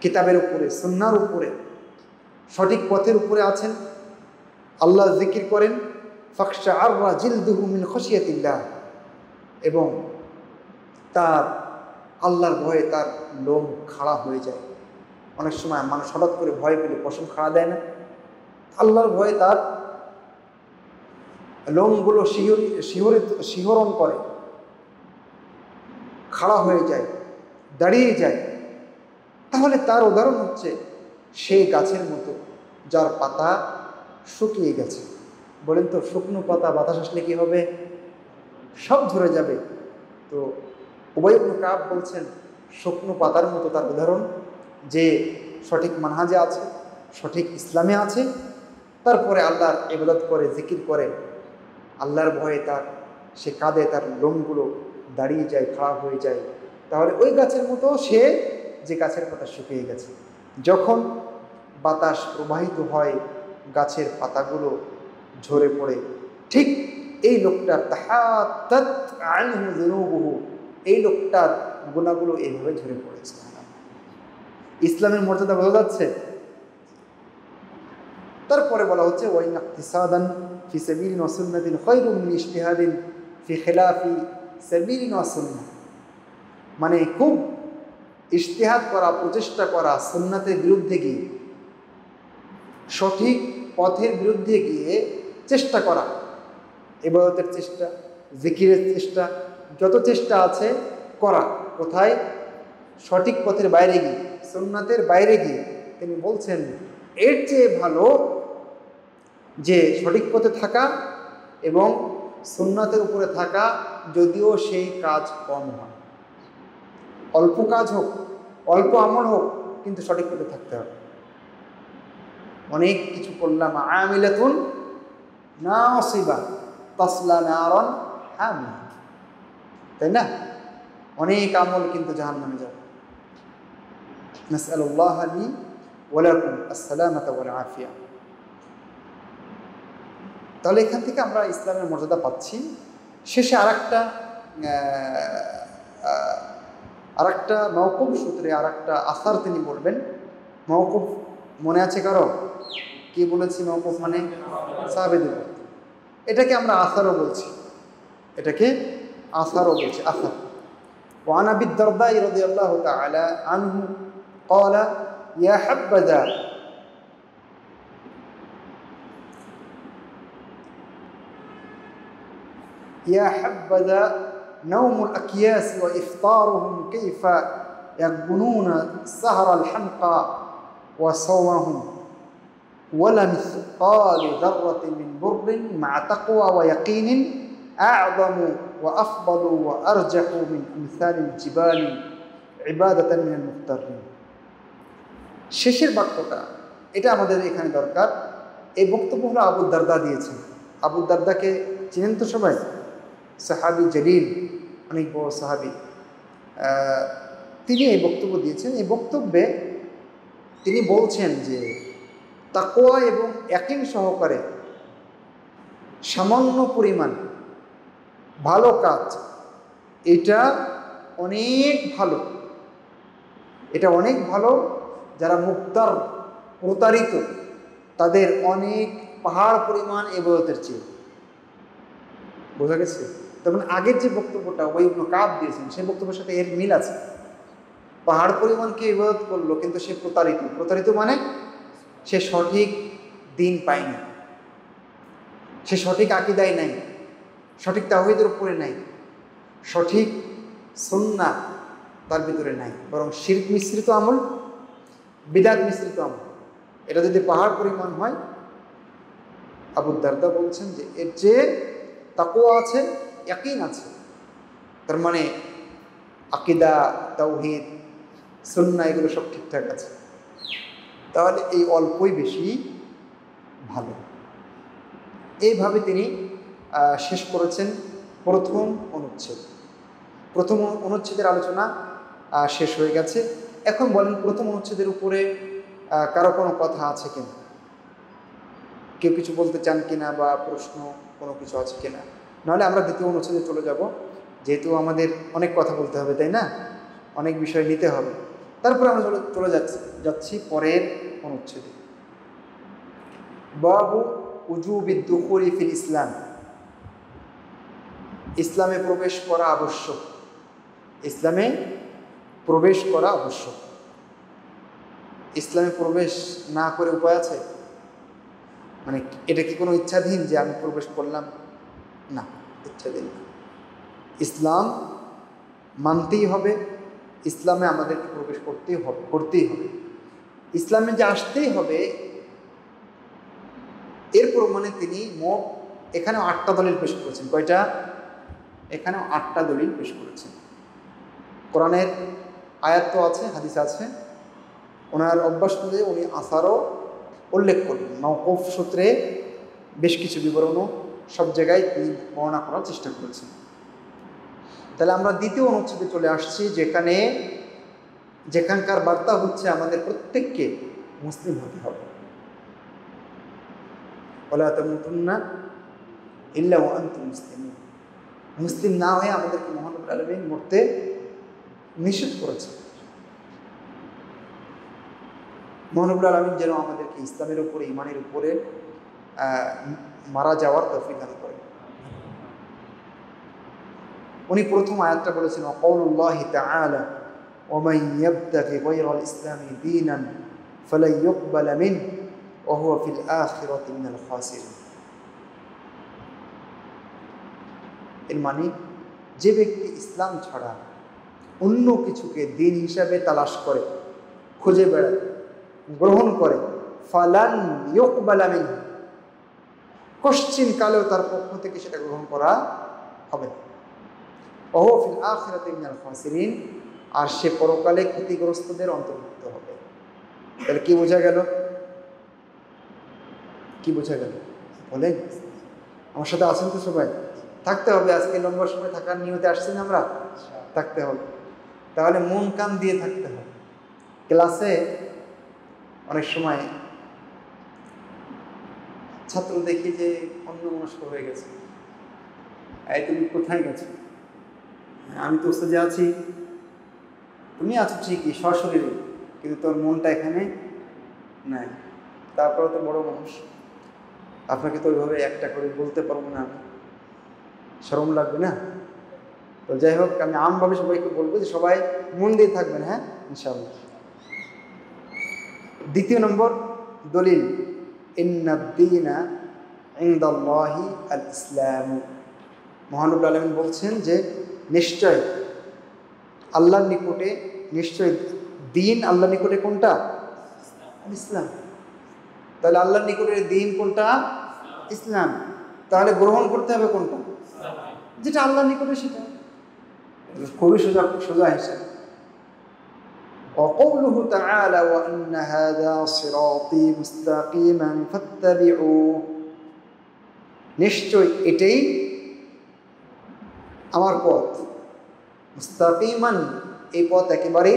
A: কিতাবের উপরে, সুন্নাহর উপরে, সঠিক পথের উপরে আছেন, আল্লাহ জিকির করেন, ফাখশাআর জিলদুহু মিন খাশিয়াতিল্লাহ, এবং তার আল্লাহর ভয়ে তার লোম খাড়া হয়ে যায়। অনেক সময় মানুষ হঠাৎ করে ভয় পেলে পশম খাড়া দেয় না, আল্লাহর ভয়ে তার লোমগুলো শিহরণ করে, খাড়া হয়ে যায়, দাঁড়িয়ে যায়। তাহলে তার উদাহরণ হচ্ছে সেই গাছের মতো যার পাতা শুকিয়ে গেছে। বলেন তো, শুকনো পাতা বাতাস আসলে কি হবে? সব ঝরে যাবে। তো উবাই ইবনে কাব বলছেন শুকনো পাতার মতো তার উদাহরণ, যে সঠিক মানহাজে আছে, সঠিক ইসলামে আছে, তারপরে আল্লাহর ইবাদত করে, জিকির করে, আল্লাহর ভয়ে সে কাঁদে, তার লোমগুলো দাঁড়িয়ে যায়, খারাপ হয়ে যায়, তাহলে ওই গাছের মতো সে যে গাছের পাতা শুকিয়ে গেছে। যখন বাতাস প্রবাহিত হয় গাছের পাতাগুলো ঝরে পড়ে, ঠিক এই লোকটার তাহাত্তাত আনহু যুনুবুহু, এই লোকটার গুনাহগুলো এইভাবে ঝরে পড়েছে। ইসলামের মর্যাদা বোঝা যাচ্ছে। তারপরে বলা হচ্ছে ওয়াইন ইকতিসাদান ফি সাবিলিন ওয়া সুন্নাতিন খায়রুম মিন ইজতিহাদিন ফি খিলাফি সাবিলিন ওয়া সুন্নাহ, মানে খুব ইজতিহাদ করা, প্রচেষ্টা করা, সুন্নাতের বিরুদ্ধে গিয়ে, সঠিক পথের বিরুদ্ধে গিয়ে চেষ্টা করা, ইবাদতের চেষ্টা, জিকিরের চেষ্টা, যত চেষ্টা আছে করা, কোথায়? সঠিক পথের বাইরে গিয়ে, সুন্নাতের বাইরে গিয়ে। তিনি বলছেন এর চেয়ে ভালো যে সঠিক পথে থাকা এবং সুন্নাতের উপরে থাকা, যদিও সেই কাজ কম হয়, অল্প কাজ হোক, অল্প আমল হোক, কিন্তু সঠিক পথে থাকতে হবে। অনেক কিছু করলাম, আমিলাতুন নাসিবা তাসলা নারান হামিয়া, তাই না? অনেক আমল কিন্তু জাহান্নামে যাবে। নাসআলুল্লাহ লি ওয়া লাকুম আসসালামাতা ওয়াল আফিয়া। তাহলে এখান থেকে আমরা ইসলামের মর্যাদা পাচ্ছি। শেষে আরেকটা মওকুফ সূত্রে আরেকটা আসার তিনি বলবেন। মওকুফ মনে আছে কারো? কি বলেছি? মওকুফ মানে সাহাবীদের, এটাকে আমরা আসারও বলছি, এটাকে আসারও বলছি, আসার। وعن أبي الدرداء رضي الله تعالى عنه قال يا حبذا نوم الأكياس وإفطارهم كيف يغبنون سهر الحمقى وصومهم ولمثقال ذرة من بر مع تقوى ويقين أعظم وأفضل وأرجح من أمثال الجبال عبادة من المفترين। শেষের বাক্যটা এটা আমাদের এখানে দরকার। এই বক্তব্য হলো আবু দারদা দিয়েছেন। আবু দারদাকে চিনেন তো সবাই? সাহাবী জলিল, অনেক বড় সাহাবী। তিনি এই বক্তব্য দিয়েছেন। এই বক্তব্যে তিনি বলছেন যে তাকওয়া এবং ইয়াকিন সহকারে সামান্য পরিমাণ ভালো কাজ, এটা অনেক ভালো, এটা অনেক ভালো। যারা মুক্তার, প্রতারিত, তাদের অনেক পাহাড় পরিমাণ ইবাদতের চেয়ে। বোঝা গেছে? তখন আগের যে বক্তব্যটা ওই ইবনে কাব দিয়েছেন, সেই বক্তব্যের সাথে এর মিল আছে। পাহাড় পরিমাণকে ইবাদত করলো, কিন্তু সে প্রতারিত। প্রতারিত মানে সে সঠিক দিন পায়নি, সে সঠিক আকীদায় নাই, সঠিক তাওহীদের উপরে নাই, সঠিক সুন্নাহ তার ভিতরে নাই, বরং শিরক মিশ্রিত আমল, বিদআত মিশ্রিত আমল। এটা যদি পাহাড় পরিমাণ হয়, আবু দারদা বলছেন যে এর যে তাকওয়া আছে, ইয়াকিন আছে, তার মানে আকীদা, তাওহীদ, সুন্নাহ এগুলো সব ঠিকঠাক আছে, তাহলে এই অল্পই বেশি ভালো। এইভাবে তিনি শেষ করেছেন প্রথম অনুচ্ছেদ। প্রথম অনুচ্ছেদের আলোচনা শেষ হয়ে গেছে। এখন বলেন প্রথম অনুচ্ছেদের উপরে কারো কোনো কথা আছে কিনা, কেউ কিছু বলতে চান কিনা, বা প্রশ্ন কোনো কিছু আছে কিনা? নাহলে আমরা দ্বিতীয় অনুচ্ছেদে চলে যাব, যেহেতু আমাদের অনেক কথা বলতে হবে, তাই না? অনেক বিষয় নিতে হবে। তারপরে আমরা চলে যাচ্ছি পরের অনুচ্ছেদে। বাবু উজুবিদ দুখুলি ফিল ইসলাম। ইসলামে প্রবেশ করা আবশ্যক। ইসলামে প্রবেশ করা আবশ্যক। ইসলামে প্রবেশ না করে উপায় আছে? মানে এটা কি কোনো ইচ্ছাধীন যে আমি প্রবেশ করলাম? না, ইচ্ছাধীন না। ইসলাম মানতেই হবে, ইসলামে আমাদেরকে প্রবেশ করতেই হবে। ইসলামে যে আসতেই হবে, এর প্রমাণে তিনি মোট এখানেও 8টা দলিল পেশ করেছেন। কয়টা? এখানেও 8টা দলিল পেশ করেছেন। কোরআনের আয়াত তো আছে, হাদিস আছে। ওনার অভ্যাস অনুযায়ী উনি আসারও উল্লেখ করলেন। মাওকুফ সূত্রে বেশ কিছু বিবরণও সব জায়গায় তিনি বর্ণনা করার চেষ্টা করেছেন। তাহলে আমরা দ্বিতীয় অনুচ্ছেদে চলে আসছি, যেখানকার বার্তা হচ্ছে আমাদের প্রত্যেককে মুসলিম হতে হবে। ওয়ালা তামুতুন্না ইল্লা ওয়া আনতুম মুসলিমুন। মুসলিম না হয়ে আমাদেরকে মহান রব্বুল আলামিন মরতে নিষেধ করেছে। মহান রব্বুল আলামিন যেন আমাদেরকে ইসলামের উপরে, ঈমানের উপরে মারা যাওয়ার তৌফিক দান করেন। উনি প্রথম আয়াতটা বলেছেন ওয়াকাউলুল্লাহি তাআলা ওয়ামান ইয়াবতাগি গায়রাল ইসলামি দীনান ফালান ইউকবালা মিনহু ওয়া হুয়া ফিল আখিরাতি মিনাল খাসিরিন। এর মানে যে ব্যক্তি ইসলাম ছাড়া অন্য কিছুকে দিন হিসাবে তালাশ করে, খুঁজে বেড়ায়, গ্রহণ করে, ফালান ইউকবালা মিনহু, কশ্চিন কালেও তার পক্ষ থেকে সেটা গ্রহণ করা হবে না। ওয়া হুয়া ফিল আখিরাতি মিনাল খাসিরিন, আর সে পরকালে ক্ষতিগ্রস্তদের অন্তর্ভুক্ত হবে। তাহলে কি বোঝা গেল? কি বোঝা গেল বলেন? আমার সাথে আছেন তো সবাই? থাকতে হবে। আজকে লম্বা সময় থাকার নিয়তে আসছি না আমরা, থাকতে হবে। তাহলে মন কান দিয়ে থাকতে হবে। ক্লাসে অনেক সময় ছাত্র দেখি যে অন্যমনস্ক হয়ে গেছে, এই তুমি কোথায় গেছো? আমি তো ওস্তাদে আছি। তুমি আছো ঠিকই সশরীরে, কিন্তু তোর মনটা এখানে নাই। তারপরে তো বড় মানুষ, আপনাকে তো ওইভাবে একটা করে বলতে পারবো না, শরম লাগবে না? তো যাই হোক, আমি আমভাবে সবাইকে বলবো যে সবাই মন দিয়ে থাকবেন। হ্যাঁ, ইনশাআল্লাহ। দ্বিতীয় নম্বর দলিল, ইন্নাদ-দীনা ইনদাল্লাহি আল ইসলাম। মহান রব্বুল আলামিন বলছেন যে নিশ্চয় আল্লাহর নিকটে, নিশ্চয় দিন আল্লাহর নিকটে কোনটা? ইসলাম। তাহলে আল্লাহর নিকটে দিন কোনটা? ইসলাম। তাহলে গ্রহণ করতে হবে কোনটা? যেটা আল্লাহর নিকটে সেটা। খুবই সোজা হিসাব। وقوله تعالى وأن هذا صراطي مستقيما فاتبعوه, নিশ্চয় এটাই আমার পথ। মুস্তাকিমান, এই পথ একেবারে,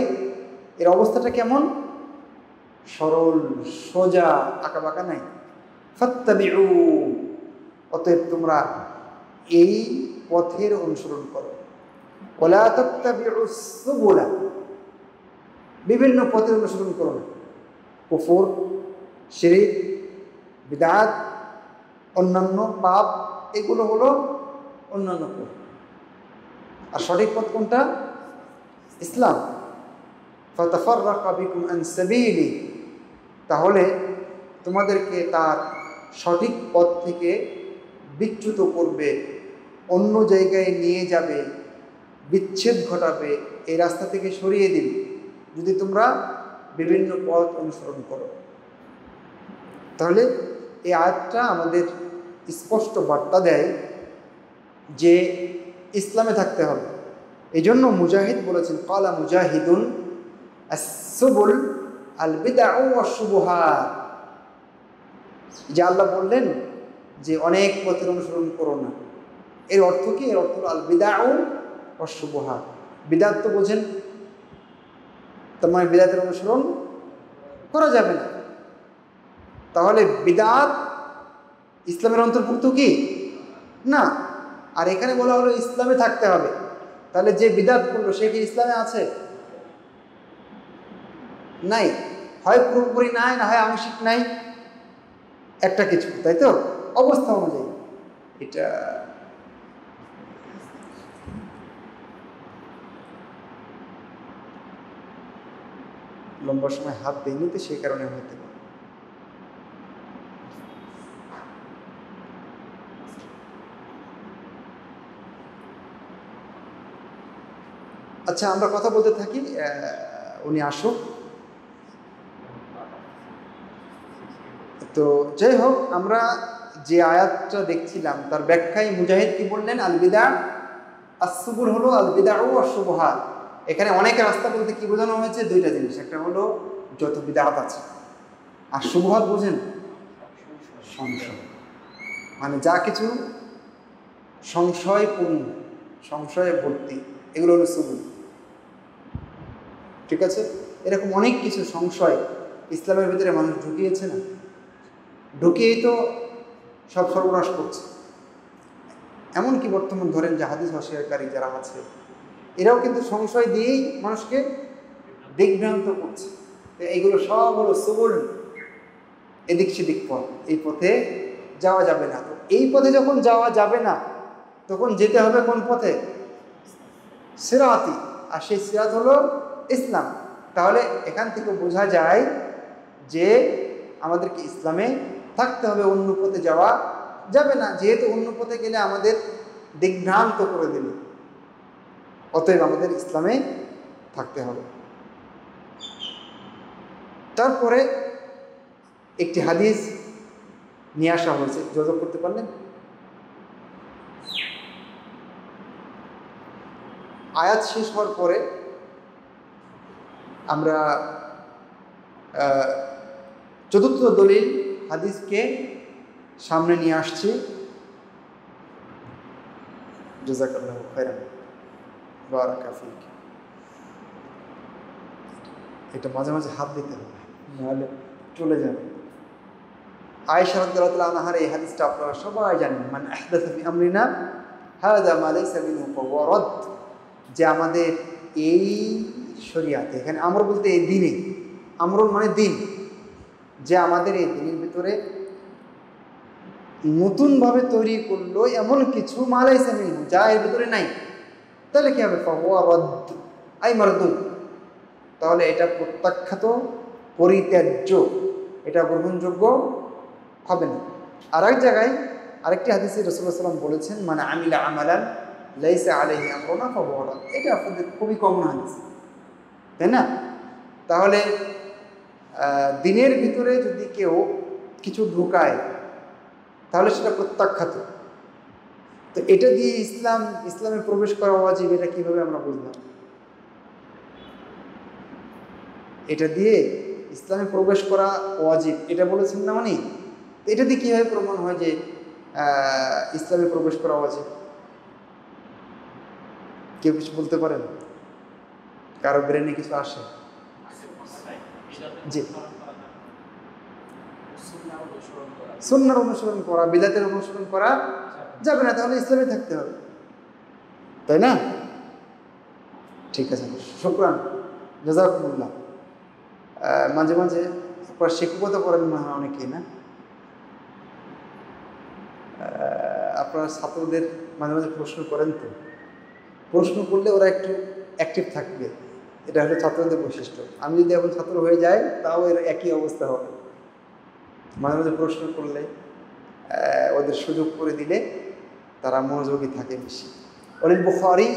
A: এর অবস্থাটা কেমন? সরল, সোজা, আঁকাবাঁকা নাই। ফাত্তাবিউ, অতএব তোমরা এই পথের অনুসরণ করো। ওয়ালা তাত্তাবিউস সুবুলা, বিভিন্ন পথের অনুসরণ করো না। কুফর, শিরক, বিদআত, অন্যান্য পাপ, এগুলো হলো অন্যান্য পথ। আর সঠিক পথ কোনটা? ইসলাম। ফাতাফাররাকা বিকুম আন সাবিলি, তাহলে তোমাদেরকে তার সঠিক পথ থেকে বিচ্যুত করবে, অন্য জায়গায় নিয়ে যাবে, বিচ্ছেদ ঘটাবে, এই রাস্তা থেকে সরিয়ে দিবে যদি তোমরা বিভিন্ন পথ অনুসরণ করো। তাহলে এই আয়াতটা আমাদের স্পষ্ট বার্তা দেয় যে ইসলামে থাকতে হবে। এই জন্য মুজাহিদ বলেছেন, ক্বালা মুজাহিদুন আস-সুবুল আল বিদআ ওয়াশ শুবুহাত, যে আল্লাহ বললেন যে অনেক পথের অনুসরণ করো না। এর অর্থ কি? এর অর্থ আল বিদআ ওয়াশ শুবুহাত। বিদআত তো বোঝেন, তার মানে বিদআতের অনুসরণ করা যাবে না। তাহলে বিদআত ইসলামের অন্তর্ভুক্ত কি না? আর এখানে বলা হলো ইসলামে থাকতে হবে। তাহলে যে বিদআত করলো সে কি ইসলামে আছে? নাই। হয় পুরোপুরি নাই, না হয় আংশিক নাই, একটা কিছু, তাই তো? অবস্থা অনুযায়ী এটা লম্বা সময় হাত দেয়নি তো সেই কারণে হতে পারে। আচ্ছা, আমরা কথা বলতে থাকি, উনি আসুক। তো যাই হোক, আমরা যে আয়াতটা দেখছিলাম তার ব্যাখ্যায় মুজাহিদ কি বললেন? আল বিদআ আস-সুবুল হলো আল বিদআ ওয়াশ শুবুহাত। এখানে অনেক রাস্তা বলতে কি বোঝানো হয়েছে? দুইটা জিনিস। একটা হলো যত বিদআত আছে, আর শুবুহাত বোঝেন সংশয়, মানে যা কিছু সংশয়পূর্ণ, সংশয়ে ভর্তি, এগুলো হলো সুবুল। ঠিক আছে, এরকম অনেক কিছু সংশয় ইসলামের ভিতরে মানুষ ঢুকিয়েছে না, ঢুকিয়েই তো সব সর্বনাশ করছে। এমনকি বর্তমান ধরেন যে হাদিস অস্বীকারী যারা আছে, এরাও কিন্তু সংশয় দিয়েই মানুষকে দিগ্ভ্রান্ত করছে। তো এইগুলো সব হলো সুবুল, এদিক সেদিক পথ, এই পথে যাওয়া যাবে না। তো এই পথে যখন যাওয়া যাবে না, তখন যেতে হবে কোন পথে? সিরাতি। আর সেই সিরাত হলো ইসলাম। তাহলে এখান থেকে বোঝা যায় যে আমাদেরকে ইসলামে থাকতে হবে, অন্য পথে যাওয়া যাবে না। যেহেতু অন্য পথে গেলে আমাদের দিগ্ভ্রান্ত করে দেবে, অতএব আমাদের ইসলামে থাকতে হবে। তারপরে একটি হাদিস নিয়ে আসা হয়েছে, যোগাযোগ করতে পারলেন? আয়াত শেষ হওয়ার পরে আমরা চতুর্থ দলিল হাদিসকে সামনে নিয়ে আসছি। জাযাকাল্লাহু খাইরান, বারাকা ফিক। এটা মাঝে মাঝে হাত দিতে হবে, নাহলে চলে যাবে। আয়েশা রাদিয়াল্লাহু আনহার এই হাদিসটা আপনারা সবাই জানেন, মান আহদাসা ফি আমরিনা হাযা মা লাইসা মিনহু ফাহুয়া রাদ। যে আমাদের এই শরিয়াতে, এখানে আমর বলতে এই দিনে, আমরুন মানে দিন, যে আমাদের এই দিনের ভিতরে নতুনভাবে তৈরি করলো এমন কিছু মা লাইসা মিনহু, যা এর ভিতরে নাই, তাহলে কি হবে? ফাহুয়া রাদ আই মারদুদ। তাহলে এটা প্রত্যাখ্যাত, পরিত্যাজ্য, এটা গ্রহণযোগ্য হবে না। আর এক জায়গায় আরেকটি হাদিসে রাসূলুল্লাহ সাল্লাল্লাহু আলাইহি ওয়াসাল্লাম বলেছেন, মানে আমিলা আমালান লাইসা আলাইহি আমরুনা ফাহুয়া রাদ। এটা আপনাদের খুবই কমন হাদিস, তাই না? তাহলে দিনের ভিতরে যদি কেউ কিছু ঢুকায়, তাহলে সেটা প্রত্যাখ্যাত। তো এটা দিয়ে ইসলামে প্রবেশ করা ওয়াজিব, এটা কিভাবে আমরা বুঝলাম? এটা দিয়ে ইসলামে প্রবেশ করা ওয়াজিব, এটা বলেছেন না? মানে এটা দিয়ে কীভাবে প্রমাণ হয় যে ইসলামে প্রবেশ করা ওয়াজিব? কেউ কিছু বলতে পারেন? কারো ব্রেনে কিছু আসে? জি, সুন্নাহর অনুসরণ করা, বিদআতের অনুসরণ করা যাবে না, তাহলে ইসলামে থাকতে হবে, তাই না? ঠিক আছে, শুকরান, জাযাকুমুল্লাহ। মাঝে মাঝে আপনারা শিক্ষকতা করেন মনে হয় অনেকেই, না? আপনারা ছাত্রদের মাঝে মাঝে প্রশ্ন করেন, তো প্রশ্ন করলে ওরা একটু অ্যাক্টিভ থাকবে, এটা হলো ছাত্রদের বৈশিষ্ট্য। আমি যদি এখন ছাত্র হয়ে যাই, তাও এর একই অবস্থা হবে। মাঝে মাঝে প্রশ্ন করলে, ওদের সুযোগ করে দিলে তারা মনোযোগী থাকে বেশি। ওয়ালিল বুখারী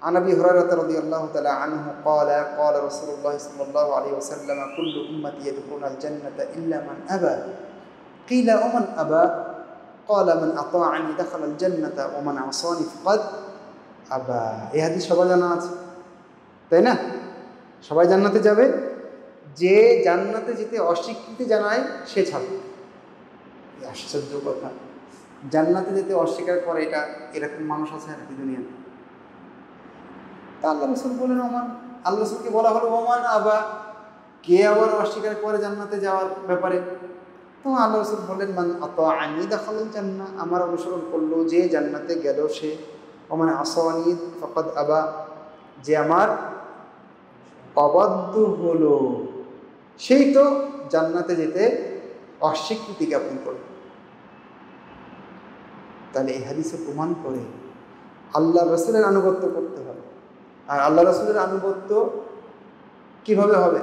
A: عن ابي هريره رضي الله تعالى عنه قال قال رسول الله صلى الله عليه وسلم كل امتي يدخلون الجنه الا من ابى قيل ومن ابى قال من اطاعني دخل الجنه ومن عصاني فقد ابى। এই হাদিস সবাই জানা আছে, তাই না? সবাই জান্নাতে যাবে, যে জান্নাতে যেতে অস্বীকৃতি জানায় সে ছাড়বে। আশ্চর্য কথা, জান্নাতে যেতে অস্বীকার করে, এটা এরকম মানুষ আছে নাকি দুনিয়াতে? তা আল্লাহ রাসূল বলেন, আল্লাহ রাসূলকে বলা হলো ওমান আবা, কে আবার অস্বীকার করে জান্নাতে যাওয়ার ব্যাপারে? তো আল্লাহ রাসূল বলেন, মান আতাআনি দাখালাল জান্নাহ, আমার অনুসরণ করলো যে জান্নাতে গেল সে। ওমান আসানি ফাকাদ আবা, যে আমার অবাধ্য হলো সেই তো জান্নাতে যেতে অস্বীকৃতি জ্ঞাপন করল। তাহলে এই হাদিসে প্রমাণ করে আল্লাহ রাসূলের আনুগত্য করতে হবে। আর আল্লাহ রাসূলের আনুগত্য কিভাবে হবে?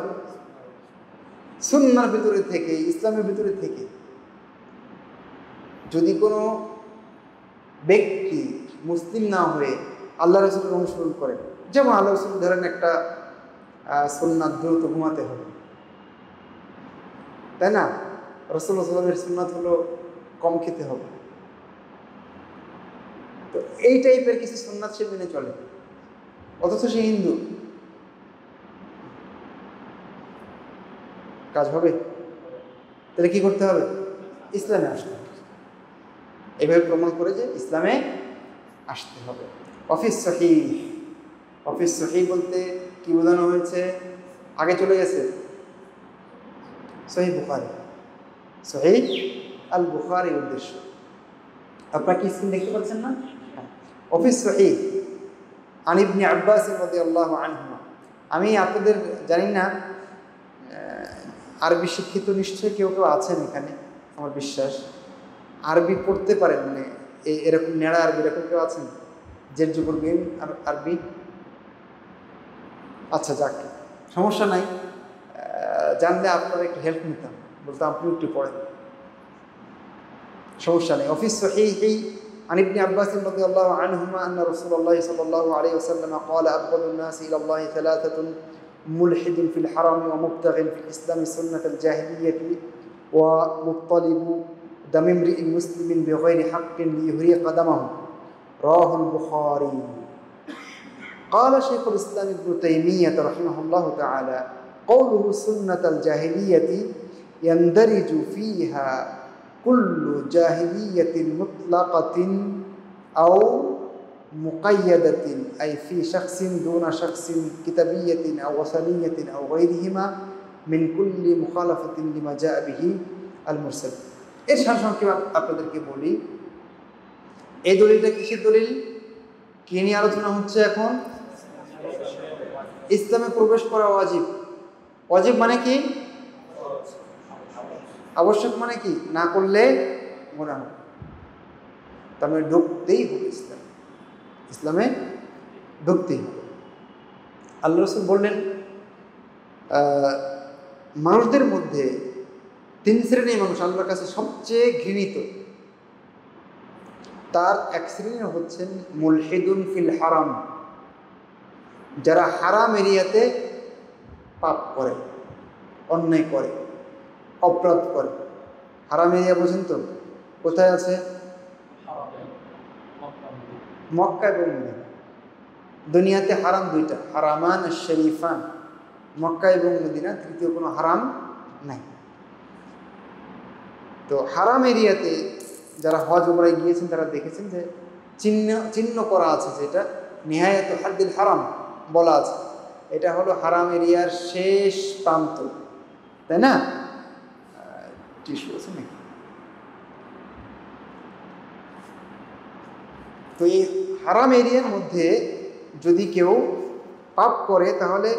A: সুন্নাহর ভিতরে থেকে, ইসলামের ভিতরে থেকে। যদি কোনো ব্যক্তি মুসলিম না হয়ে আল্লাহ রাসূলের অনুসরণ করে, যেমন আল্লাহ রাসূল ধরেন একটা সুন্নাত, দ্রুত ঘুমাতে হবে, তাই না? রাসূলুল্লাহ সাল্লাল্লাহু আলাইহি ওয়াসাল্লামের সুন্নাত হলো কম খেতে হবে। তো এই টাইপের কিছু সুন্নাত সে মেনে চলে, অথচ সে হিন্দু, কাজ হবে? তাহলে কি করতে হবে? ইসলামে আসতে হবে। এইভাবে প্রমাণ করে যে ইসলামে আসতে হবে। অফিস সহিহ, অফিস সহিহ বলতে কি বোঝানো হয়েছে? আগে চলে গেছে সহিহ বুখারী, সহিহ আল বুখারী উদ্দেশ্য। আপনারা কি স্ক্রিন দেখতে পাচ্ছেন না? অফিস সহিহ আন ইবনে আব্বাস রাদিয়াল্লাহু আনহুমা। আমি আপনাদের জানি না, আরবি শিক্ষিত নিশ্চয়ই কেউ কেউ আছেন এখানে, আমার বিশ্বাস আরবি পড়তে পারেন, মানে এরকম নেড়া আরবি এরকম কেউ আছেন যে যুবকবিন আরবি? আচ্ছা, যাক, সমস্যা নাই, জানলে আপনারা একটু হেল্প নিতাম, বলতাম আপনি একটু পড়েন, সমস্যা নেই। অফিস সহিহি عن ابن عباس رضي الله عنهما أن رسول الله صلى الله عليه وسلم قال أبغض الناس إلى الله ثلاثة: ملحد في الحرم ومبتغ في الإسلام سنة الجاهلية ومطلب دم امرئ مسلم بغير حق ليهريق دمه. رواه البخاري. قال شيخ الإسلام ابن تيمية رحمه الله تعالى: قوله سنة الجاهلية يندرج فيها كل جاهلية مطلقة أو مقيدة، أي في شخص دون شخص، كتابية أو وثنية أو غيرهما من كل مخالفة لما جاء به المرسل. এর সারসংক্ষেপ আপনাদেরকে বলি। এই দলিলটা কিসের দলিল? কি নিয়ে আলোচনা হচ্ছে এখন? ইসলামে প্রবেশ করা ওয়াজিব। ওয়াজিব মানে কি? আবশ্যক মানে কি? না করলে গুনাহ। তার মানে ঢুকতেই হবে ইসলামে ঢুকতেই হবে। আল্লাহ রাসূল বললেন, মানুষদের মধ্যে তিন শ্রেণীর মানুষ আল্লাহর কাছে সবচেয়ে ঘৃণিত। তার এক শ্রেণী হচ্ছেন মুলহিদুন ফিল হারাম, যারা হারাম এরিয়াতে পাপ করে, অন্যায় করে, অপরাধ করে। হারাম এরিয়া বোঝেন তো? কোথায় আছে? মক্কা এবং মদিনা। দুনিয়াতে হারাম দুইটা, হারামান শরীফান, মক্কা এবং মদিনা, তৃতীয় কোনো হারাম নাই। তো হারাম এরিয়াতে যারা হজ উমরায় গিয়েছেন তারা দেখেছেন যে চিহ্ন করা আছে, যেটা নিহায়াত হাদ্দিল হারাম বলা আছে, এটা হলো হারাম এরিয়ার শেষ প্রান্ত, তাই না? টিস্যু আছে নাকি? তো এই হারাম এরিয়ার মধ্যে যদি কেউ পাপ করে তাহলে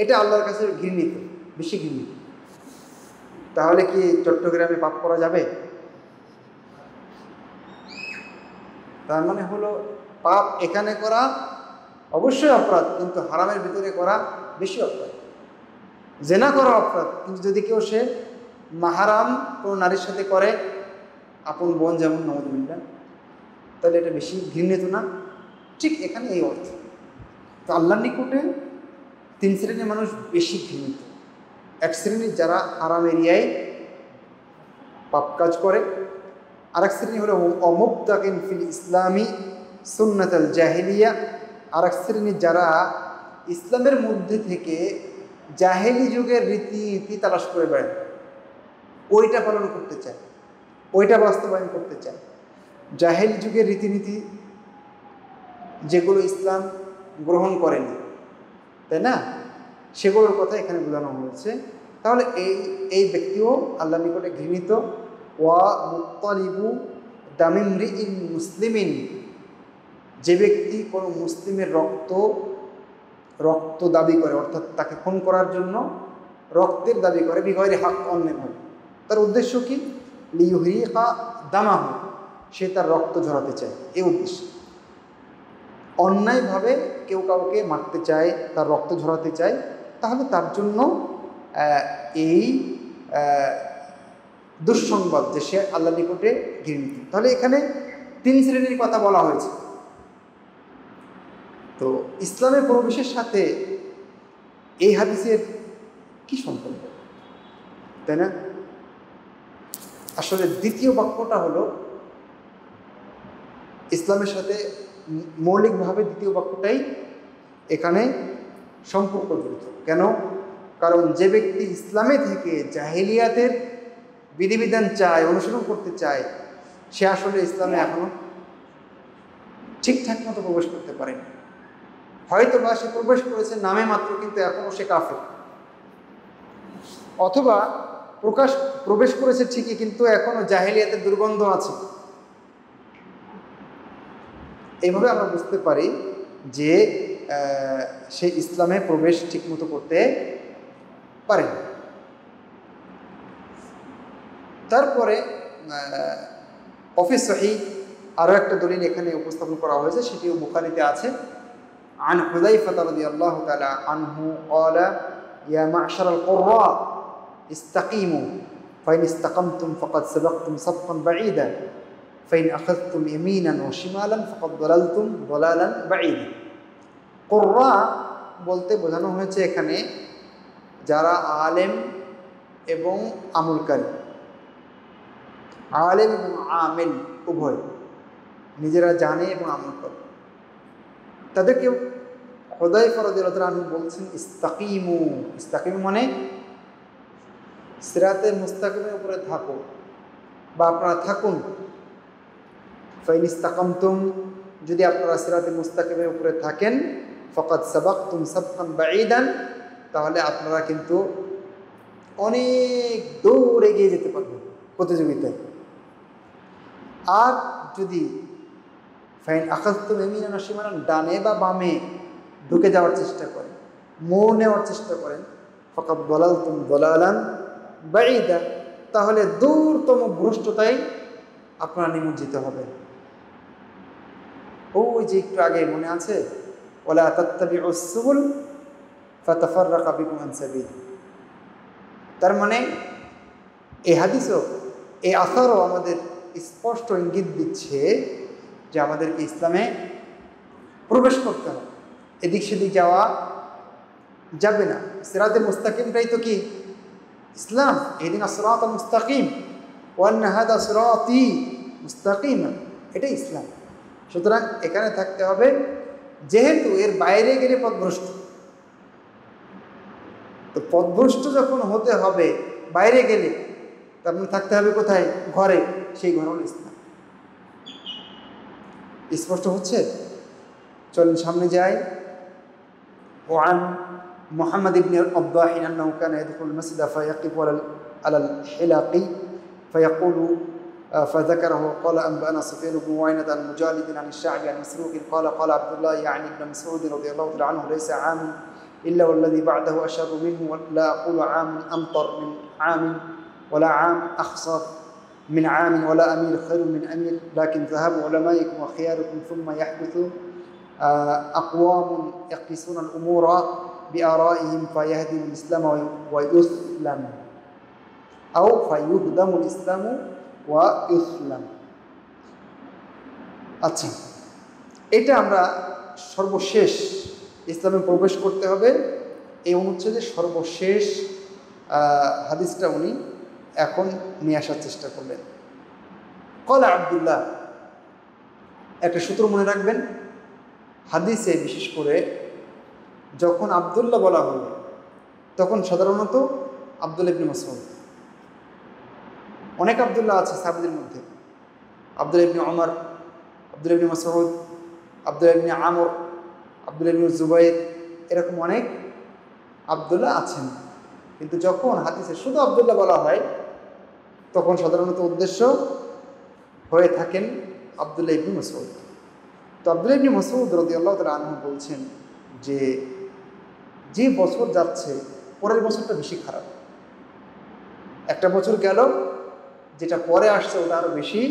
A: এটা আল্লাহর কাছে ঘৃণিত, বেশি ঘৃণিত। তাহলে কি চট্টগ্রামে পাপ করা যাবে? তার মানে হলো পাপ এখানে করা অবশ্যই অপরাধ, কিন্তু হারামের ভিতরে করা বেশি অপরাধ। জেনা করা অপরাধ, কিন্তু যদি কেউ সে মাহারাম কোনো নারীর সাথে করে, আপন বোন যেমন, নাউযুবিল্লাহ, তাহলে এটা বেশি ঘৃণিত না? ঠিক এখানে এই অর্থ। তো আল্লাহর নিকটে তিন শ্রেণীর মানুষ বেশি ঘৃণিত। এক শ্রেণীর যারা হারাম এরিয়ায় পাপ কাজ করে, আরেক শ্রেণী হলো অমুবতাকিন ফিল ইসলামি সুন্নাতাল জাহিলিয়া, আরেক শ্রেণী যারা ইসলামের মধ্যে থেকে জাহেলি যুগের রীতিনীতি তালাশ করে বেড়ায়, ওইটা পালন করতে চায়, ওইটা বাস্তবায়ন করতে চায়। জাহেলি যুগের রীতিনীতি যেগুলো ইসলাম গ্রহণ করেনি, তাই না, সেগুলোর কথা এখানে বোঝানো হয়েছে। তাহলে এই ব্যক্তিও আল্লাহর নিকটে ঘৃণিত। ওয়া মুত্তালিবু দামিমরিইন মুসলিমিন, যে ব্যক্তি কোনো মুসলিমের রক্ত দাবি করে, অর্থাৎ তাকে খুন করার জন্য রক্তের দাবি করে, বিগয়রে হাক, অন্যায়ভাবে। তার উদ্দেশ্য কি? লিইউহরিকা দামাহু, সে তার রক্ত ঝরাতে চায়, এই উদ্দেশ্য। অন্যায়ভাবে কেউ কাউকে মারতে চায়, তার রক্ত ঝরাতে চায়, তাহলে তার জন্য এই দুঃসংবাদ যে সে আল্লাহর নিকটে ঘৃণিত। তাহলে এখানে তিন শ্রেণীর কথা বলা হয়েছে। তো ইসলামের প্রবেশের সাথে এই হাদিসের কি সম্পর্ক, তাই না? আসলে দ্বিতীয় বাক্যটা হলো ইসলামের সাথে মৌলিকভাবে দ্বিতীয় বাক্যটাই এখানে সম্পর্ক জড়িত। কেন? কারণ যে ব্যক্তি ইসলামে থেকে জাহেলিয়াতের বিধিবিধান চায়, অনুসরণ করতে চায়, সে আসলে ইসলামে এখনো ঠিকঠাক মতো প্রবেশ করতে পারেনি। হয়তো বা সে প্রবেশ করেছে নামে মাত্র, কিন্তু এখনও সে কাফের। অথবা প্রবেশ করেছে ঠিকই, কিন্তু এখনও জাহেলিয়াতের দুর্গন্ধ আছে। এইভাবে আমরা বুঝতে পারি যে সে ইসলামে প্রবেশ ঠিকমতো করতে পারে। তারপরে সহিহ আরও একটা দলিল এখানে উপস্থাপন করা হয়েছে, সেটিও বুখারীতে আছে। عن حذيفة رضي الله تعالى عنه قال يا معشر القراء استقيموا فإن استقمتم فقد سبقتم سبقا بعيدا فإن أخذتم يمينا وشمالا فقد ضللتم ضلالا بعيدا। কুররা বলতে বোঝানো হয়েছে এখানে যারা আলেম এবং আমলকারী, আলেম এবং আমেল উভয়, নিজেরা জানে এবং আমল করে, তাদেরকে হুযায়ফা রাদিয়াল্লাহু আনহু বলছেন ইস্তাকিমু। ইস্তাকিমু মানে সিরাতে মুস্তাকিমের উপরে থাকো বা আপনারা থাকুন। ফাইন ইস্তাকামতুম, যদি আপনারা সিরাতে মুস্তাকিমের উপরে থাকেন, ফাকাদ সাবাকতুম সাবকান বাঈদান, তাহলে আপনারা কিন্তু অনেক দূর এগিয়ে যেতে পারবেন প্রতিযোগিতায়। আর যদি ফাইন আখাযতুম ইয়ামিনান ওয়া শিমালান, ডানে বা বামে ঢুকে যাওয়ার চেষ্টা করেন, মোড় নেওয়ার চেষ্টা করেন, ফাকাদ দালালতুম দালালান বাঈদা, তাহলে দূরতম ভ্রষ্টতায় আপনারা নিমজ্জিত হবেন। ওই যে একটু আগে মনে আছে, ওয়ালা তাত্তাবিউস সুবুল ফাতাফাররাকা বিকুম আন সাবিল। তার মানে এই হাদিসও, এই আসারও আমাদের স্পষ্ট ইঙ্গিত দিচ্ছে যে আমাদেরকে ইসলামে প্রবেশ করতে হবে, এদিক সেদিক যাওয়া যাবে না। সিরাতে মুস্তাকিমটাই তো কি ইসলাম। ইহদিনাস সিরাতাল মুস্তাকিম ওয়া আন্না হাযা সিরাতি মুস্তাকিমান, এটাই ইসলাম। সুতরাং এখানে থাকতে হবে, যেহেতু এর বাইরে গেলে পথভ্রষ্ট, তো পথভ্রষ্ট যখন হতে হবে বাইরে গেলে, তখন থাকতে হবে কোথায়? ঘরে। সেই ঘর হল ইসলাম। স্পষ্ট হচ্ছে? চলুন সামনে যাই। وعن محمد بن الضاح أنه كان يدخل المسجد فيقف على الحلق فيقول فذكره قال أنبأنا سفيان بن عيينة عن مجالد عن الشعبي عن مسروق قال عبد الله يعني ابن مسعود رضي الله تعالى عنه ليس عام إلا والذي بعده أشر منه، لا أقول عام أمطر من عام ولا عام أخصر من عام ولا أمير خير من أمير، لكن ذهاب علمائكم وخياركم ثم يحدث أقوام يقيسون الأمور بآرائهم فيهدم الإسلام ويسلم أو فيهدم الإسلام ويسلم। আচ্ছা, এটা আমরা সর্বশেষ ইসলামে প্রবেশ করতে হবে এই অনুচ্ছেদে সর্বশেষ হাদিসটা উনি এখন নিয়ে আসার চেষ্টা করলেন। ক্বালা আব্দুল্লাহ, একটা সূত্র মনে রাখবেন, হাদিসে বিশেষ করে যখন আব্দুল্লাহ বলা হবে তখন সাধারণত আব্দুল্লাহ ইবনে মাসউদ, অনেক আব্দুল্লাহ আছে সাহাবীদের মধ্যে, আব্দুল্লাহ ইবনে ওমর, আব্দুল্লাহ ইবনে মাসউদ, আব্দুল্লাহ ইবনে আমর, আব্দুল্লাহ ইবনে জুবাইর, এরকম অনেক আব্দুল্লাহ আছেন। কিন্তু যখন হাদিসে শুধু আব্দুল্লাহ বলা হয় তখন সাধারণত উদ্দেশ্য হয়ে থাকেন আব্দুল্লাহ ইবনে মাসউদ। তো আব্দুল্লাহ ইবনে মাসউদ রাদিয়াল্লাহু তাআলা আনহু বলছেন যে যে বছর যাচ্ছে পরের বছরটা বেশি খারাপ। একটা বছর গেল, যেটা পরে আসছে ওটা আরো বেশি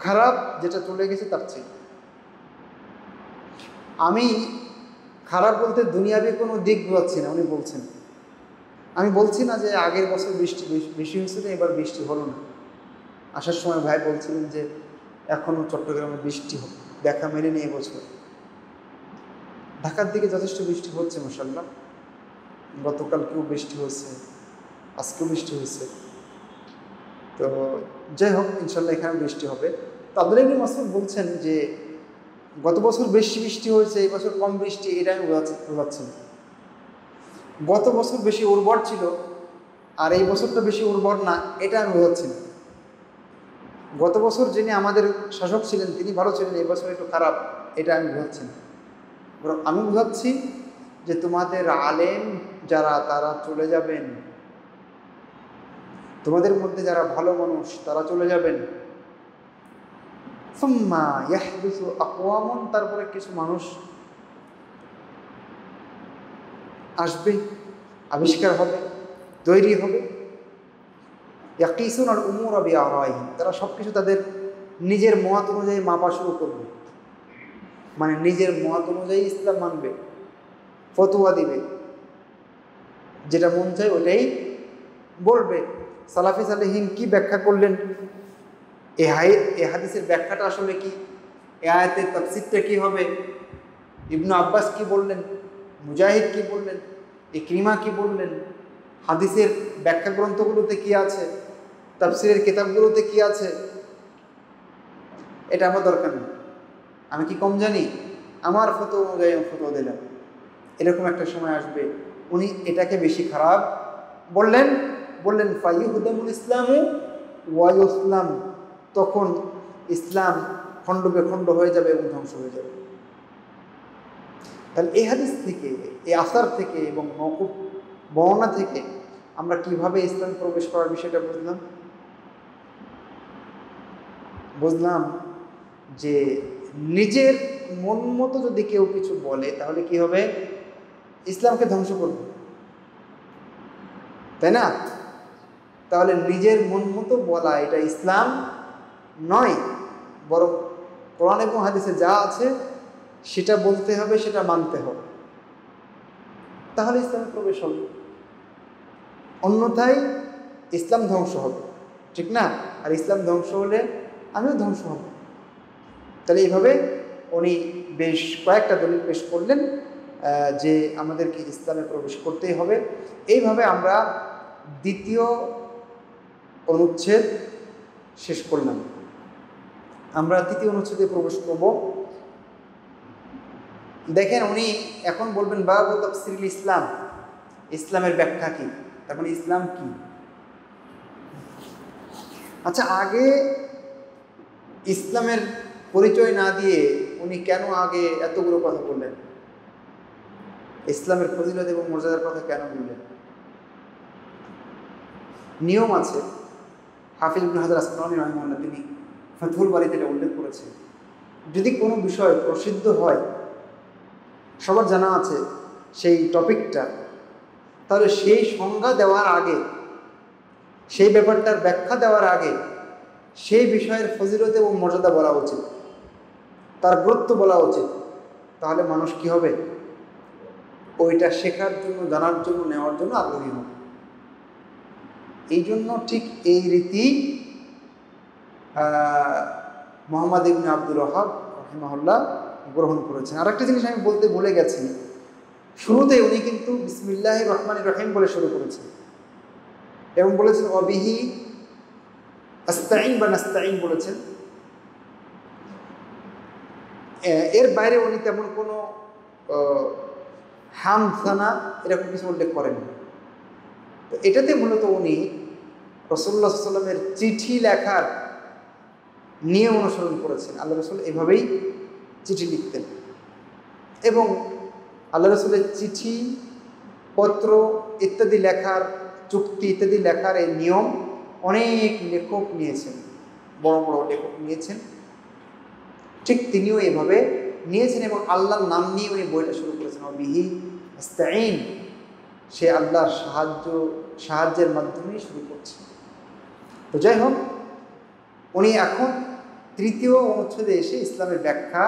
A: খারাপ, যেটা চলে গেছে তার চেয়ে। আমি খারাপ বলতে দুনিয়াবি কোনো দিক বোঝাচ্ছি না, উনি বলছেন। আমি বলছি না যে আগের বছর বৃষ্টি বেশি হয়েছিল, এবার বৃষ্টি হলো না। আসার সময় ভাই বলছিলেন যে এখনও চট্টগ্রামে বৃষ্টি দেখা মেলেনি এবছর। ঢাকার দিকে যথেষ্ট বৃষ্টি হচ্ছে মাশাআল্লাহ, গতকালকেও বৃষ্টি হয়েছে, আজকেও বৃষ্টি হয়েছে। তো যাই হোক, ইনশাল্লাহ এখানে বৃষ্টি হবে। তো আব্দুল্লাহ ইবনে মাসউদ বলছেন যে গত বছর বেশি বৃষ্টি হয়েছে, এই বছর কম বৃষ্টি, এটা আমি বোঝাচ্ছি না। গত বছর বেশি উর্বর ছিল আর এই বছরটা বেশি উর্বর না, এটা আমি বোঝাচ্ছি না। গত বছর যিনি আমাদের শাসক ছিলেন তিনি ভালো ছিলেন, এই বছর একটু খারাপ, এটা আমি বোঝাচ্ছি না, বরং আমি বোঝাচ্ছি যে তোমাদের আলেম যারা তারা চলে যাবেন, তোমাদের মধ্যে যারা ভালো মানুষ তারা চলে যাবেন। সুম্মা ইয়াহদুসু আকওয়ামুন, তারপরে কিছু মানুষ আসবে, আবিষ্কার হবে, তৈরি হবে। ইয়াকিসুনাল উমুরা বিআরাইহিম, তারা সব কিছু তাদের নিজের মত অনুযায়ী মাপা শুরু করবে, মানে নিজের মত অনুযায়ী ইসলাম মানবে, ফতোয়া দিবে, যেটা মন চায় ওটাই বলবে। সালাফি সালেহীন কি ব্যাখ্যা করলেন, এ হাদিসের ব্যাখ্যাটা আসলে কি, এ আয়াতের তাফসীরটা কি হবে, ইবনু আব্বাস কি বললেন, মুজাহিদ কি বললেন, ইকরিমা কি বললেন, হাদিসের ব্যাখ্যা গ্রন্থগুলোতে কি আছে, তাফসীরের কিতাবগুলোতে কি আছে, এটা আমার দরকার নেই। আমি কি কম জানি, আমার ফতোয়া অনুযায়ী ফতোয়া দিলাম। এরকম একটা সময় আসবে উনি এটাকে বেশি খারাপ বললেন ফায়ুহদামুল ইসলামু ওয়া ইসলাম, তখন ইসলাম খণ্ড বিখণ্ড হয়ে যাবে এবং ধ্বংস হয়ে যাবে। তাহলে এই হাদিস থেকে, এই আসার থেকে এবং মওকুফ বর্ণনা থেকে আমরা কিভাবে ইসলাম প্রবেশ করার বিষয়টা বুঝলাম যে নিজের মন মতো যদি কেউ কিছু বলে তাহলে কি হবে, ইসলামকে ধ্বংস করবে, তাই না? তাহলে নিজের মন মতো বলা এটা ইসলাম নয়, বরং কোরআন এবং হাদিসে যা আছে সেটা বলতে হবে, সেটা মানতে হবে, তাহলে ইসলামে প্রবেশ হবে। অন্যথায় ইসলাম ধ্বংস হবে, ঠিক না? আর ইসলাম ধ্বংস হলে আমিও ধ্বংস হব। তাহলে এইভাবে উনি বেশ কয়েকটা দলিল পেশ করলেন যে আমাদেরকে ইসলামে প্রবেশ করতেই হবে। এইভাবে আমরা দ্বিতীয় অনুচ্ছেদ শেষ করলাম। আমরা তৃতীয় অনুচ্ছেদে প্রবেশ করব। দেখেন উনি এখন বলবেন বাবু তাফসীরুল ইসলাম, ইসলামের ব্যাখ্যা কি, তার মানে ইসলাম কি। আচ্ছা, আগে ইসলামের পরিচয় না দিয়ে উনি কেন আগে এতগুলো কথা বললেন, ইসলামের ফজিলত এবং মর্যাদার কথা কেন বললেন? নিয়ম আছে, হাফিজ ইবনে হাজার আসকালানী রাহিমাহুল্লাহ তিনি ফাতহুল বারীতে এটা উল্লেখ করেছেন, যদি কোনো বিষয় প্রসিদ্ধ হয়, সবার জানা আছে সেই টপিকটা, তাহলে সেই সংজ্ঞা দেওয়ার আগে, সেই ব্যাপারটার ব্যাখ্যা দেওয়ার আগে সেই বিষয়ের ফজিলত এবং মর্যাদা বলা উচিত, তার গুরুত্ব বলা উচিত। তাহলে মানুষ কি হবে, ওইটা শেখার জন্য, জানার জন্য, নেওয়ার জন্য আগ্রহী হবে। এই জন্য ঠিক এই রীতি মুহাম্মদ ইবনে আব্দুল ওয়াহাব রাহিমাহুল্লাহ গ্রহণ করেছেন। আর একটা জিনিস আমি বলতে ভুলে গেছি, শুরুতে উনি কিন্তু বিসমিল্লাহির রহমানির রহিম বলে শুরু করেছেন এবং বলেছেন ওয়াবিহি আস্তাইন বা নাস্তাইন বলেছেন। এর বাইরে উনি তেমন কোনো হামসানা এরকম কিছু উল্লেখ করেন। তো এটাতে মূলত উনি রাসূলুল্লাহ সাল্লাল্লাহু আলাইহি ওয়াসাল্লামের চিঠি লেখার নিয়ম অনুসরণ করেছেন। আল্লাহ রাসূল এভাবেই চিঠি লিখতেন এবং আল্লাহ রাসূলের চিঠি পত্র ইত্যাদি লেখার, চুক্তি ইত্যাদি লেখার এই নিয়ম অনেক লেখক নিয়েছেন, বড় বড় লেখক নিয়েছেন। ঠিক তিনিও এভাবে নিয়েছেন এবং আল্লাহর নাম নিয়ে উনি বইটা শুরু করেছেন, বিহি আস্তাইন, সে আল্লাহর সাহায্যের মাধ্যমেই শুরু করছে। তো যাই হোক, উনি এখন তৃতীয় অনুচ্ছেদে এসে ইসলামের ব্যাখ্যা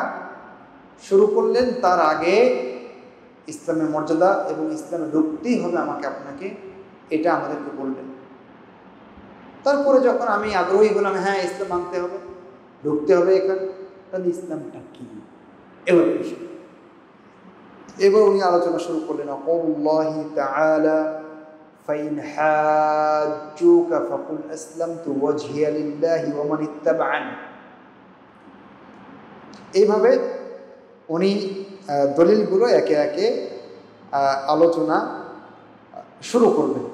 A: শুরু করলেন। তার আগে ইসলামের মর্যাদা এবং ইসলামে ঢুকতেই হবে আমাকে আপনাকে, এটা আমাদেরকে বললেন। তারপরে যখন আমি আগ্রহী হলাম, হ্যাঁ ইসলাম মানতে হবে, ঢুকতে হবে এখানে, তাহলে ইসলামটা কি, এবার উনি আলোচনা শুরু করলেন। ক্বাউলুল্লাহি তাআলা ফাইন হাজ্জুকা ফাকুল আসলামতু ওয়াজহিয়া লিল্লাহি ওয়া মান ইত্তাবা'আনি। এইভাবে উনি দলিলগুলো একে একে আলোচনা শুরু করবেন।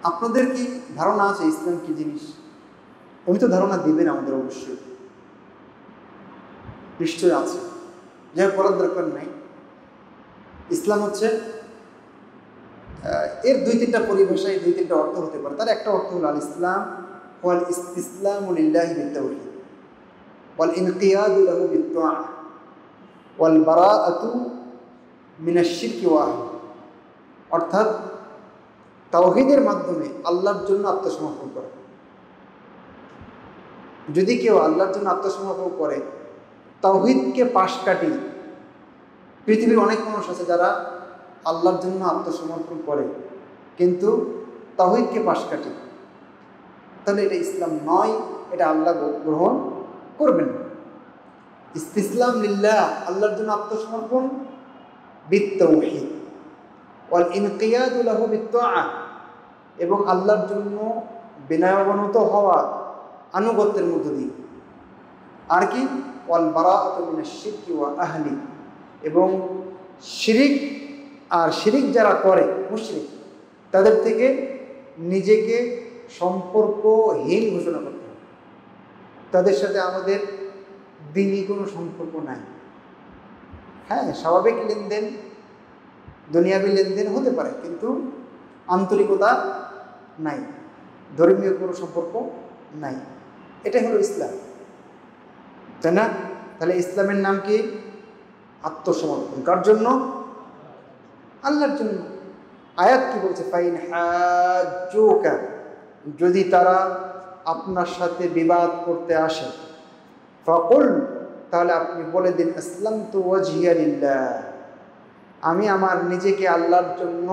A: আপনাদের কি ধারণা আছে ইসলাম কি জিনিস? উনি তো ধারণা দিবেন আমাদের অবশ্যই। নিশ্চয়ই আছে, যাই বলার দরকার নাই। ইসলাম হচ্ছে এর 2-3টা পরিভাষায় 2-3টা অর্থ হতে পারে। তার একটা অর্থ হলো আল ইসলাম ওয়াল ইসতিসলামু লিল্লাহি বিত-তাওহীদ ওয়াল ইনকিয়াদু লাহু বিত-তাআহ ওয়াল বারাআতু মিনাশ শিরকি ওয়া আহলি। অর্থাৎ তাওহীদের মাধ্যমে আল্লাহর জন্য আত্মসমর্পণ করা। যদি কেউ আল্লাহর জন্য আত্মসমর্পণ করে, তাওহীদকে পাশ কাটিয়ে, পৃথিবীর অনেক মানুষ আছে যারা আল্লাহর জন্য আত্মসমর্পণ করে কিন্তু তাওহীদকে পাশ কাটে, তাহলে এটা ইসলাম নয়, এটা আল্লাহ গ্রহণ করবেন না। ইস্তিসলাম লিল্লাহ, আল্লাহর জন্য আত্মসমর্পণ, বিত-তাওহীদ ওয়াল ইনকিয়াদু লাহু বিত-তাআহ, এবং আল্লাহর জন্য বিনয়াবনত হওয়া আনুগত্যের মধ্য দিয়ে। আর কি? ওয়াল বারাআতু মিনাশ শিরকি ওয়া আহলি, এবং শিরিক আর শিরিক যারা করে মুশরিক, তাদের থেকে নিজেকে সম্পর্কহীন ঘোষণা করতে হবে। তাদের সাথে আমাদের দিনই কোনো সম্পর্ক নাই। হ্যাঁ, স্বাভাবিক লেনদেন, দুনিয়াবী লেনদেন হতে পারে, কিন্তু আন্তরিকতা নাই, ধর্মীয় কোনো সম্পর্ক নাই। এটাই হলো ইসলাম, তাই না? তাহলে ইসলামের নাম কি? আত্মসমর্পণ। কার জন্য? আল্লাহর জন্য। আয়াত কি বলছে? ফাইন হাজ্জুকা, যদি তারা আপনার সাথে বিবাদ করতে আসে, ফাকুল, তাহলে আপনি বলে দিন আসলামতু ওয়াজহিয়া লিল্লাহ, আমি আমার নিজেকে আল্লাহর জন্য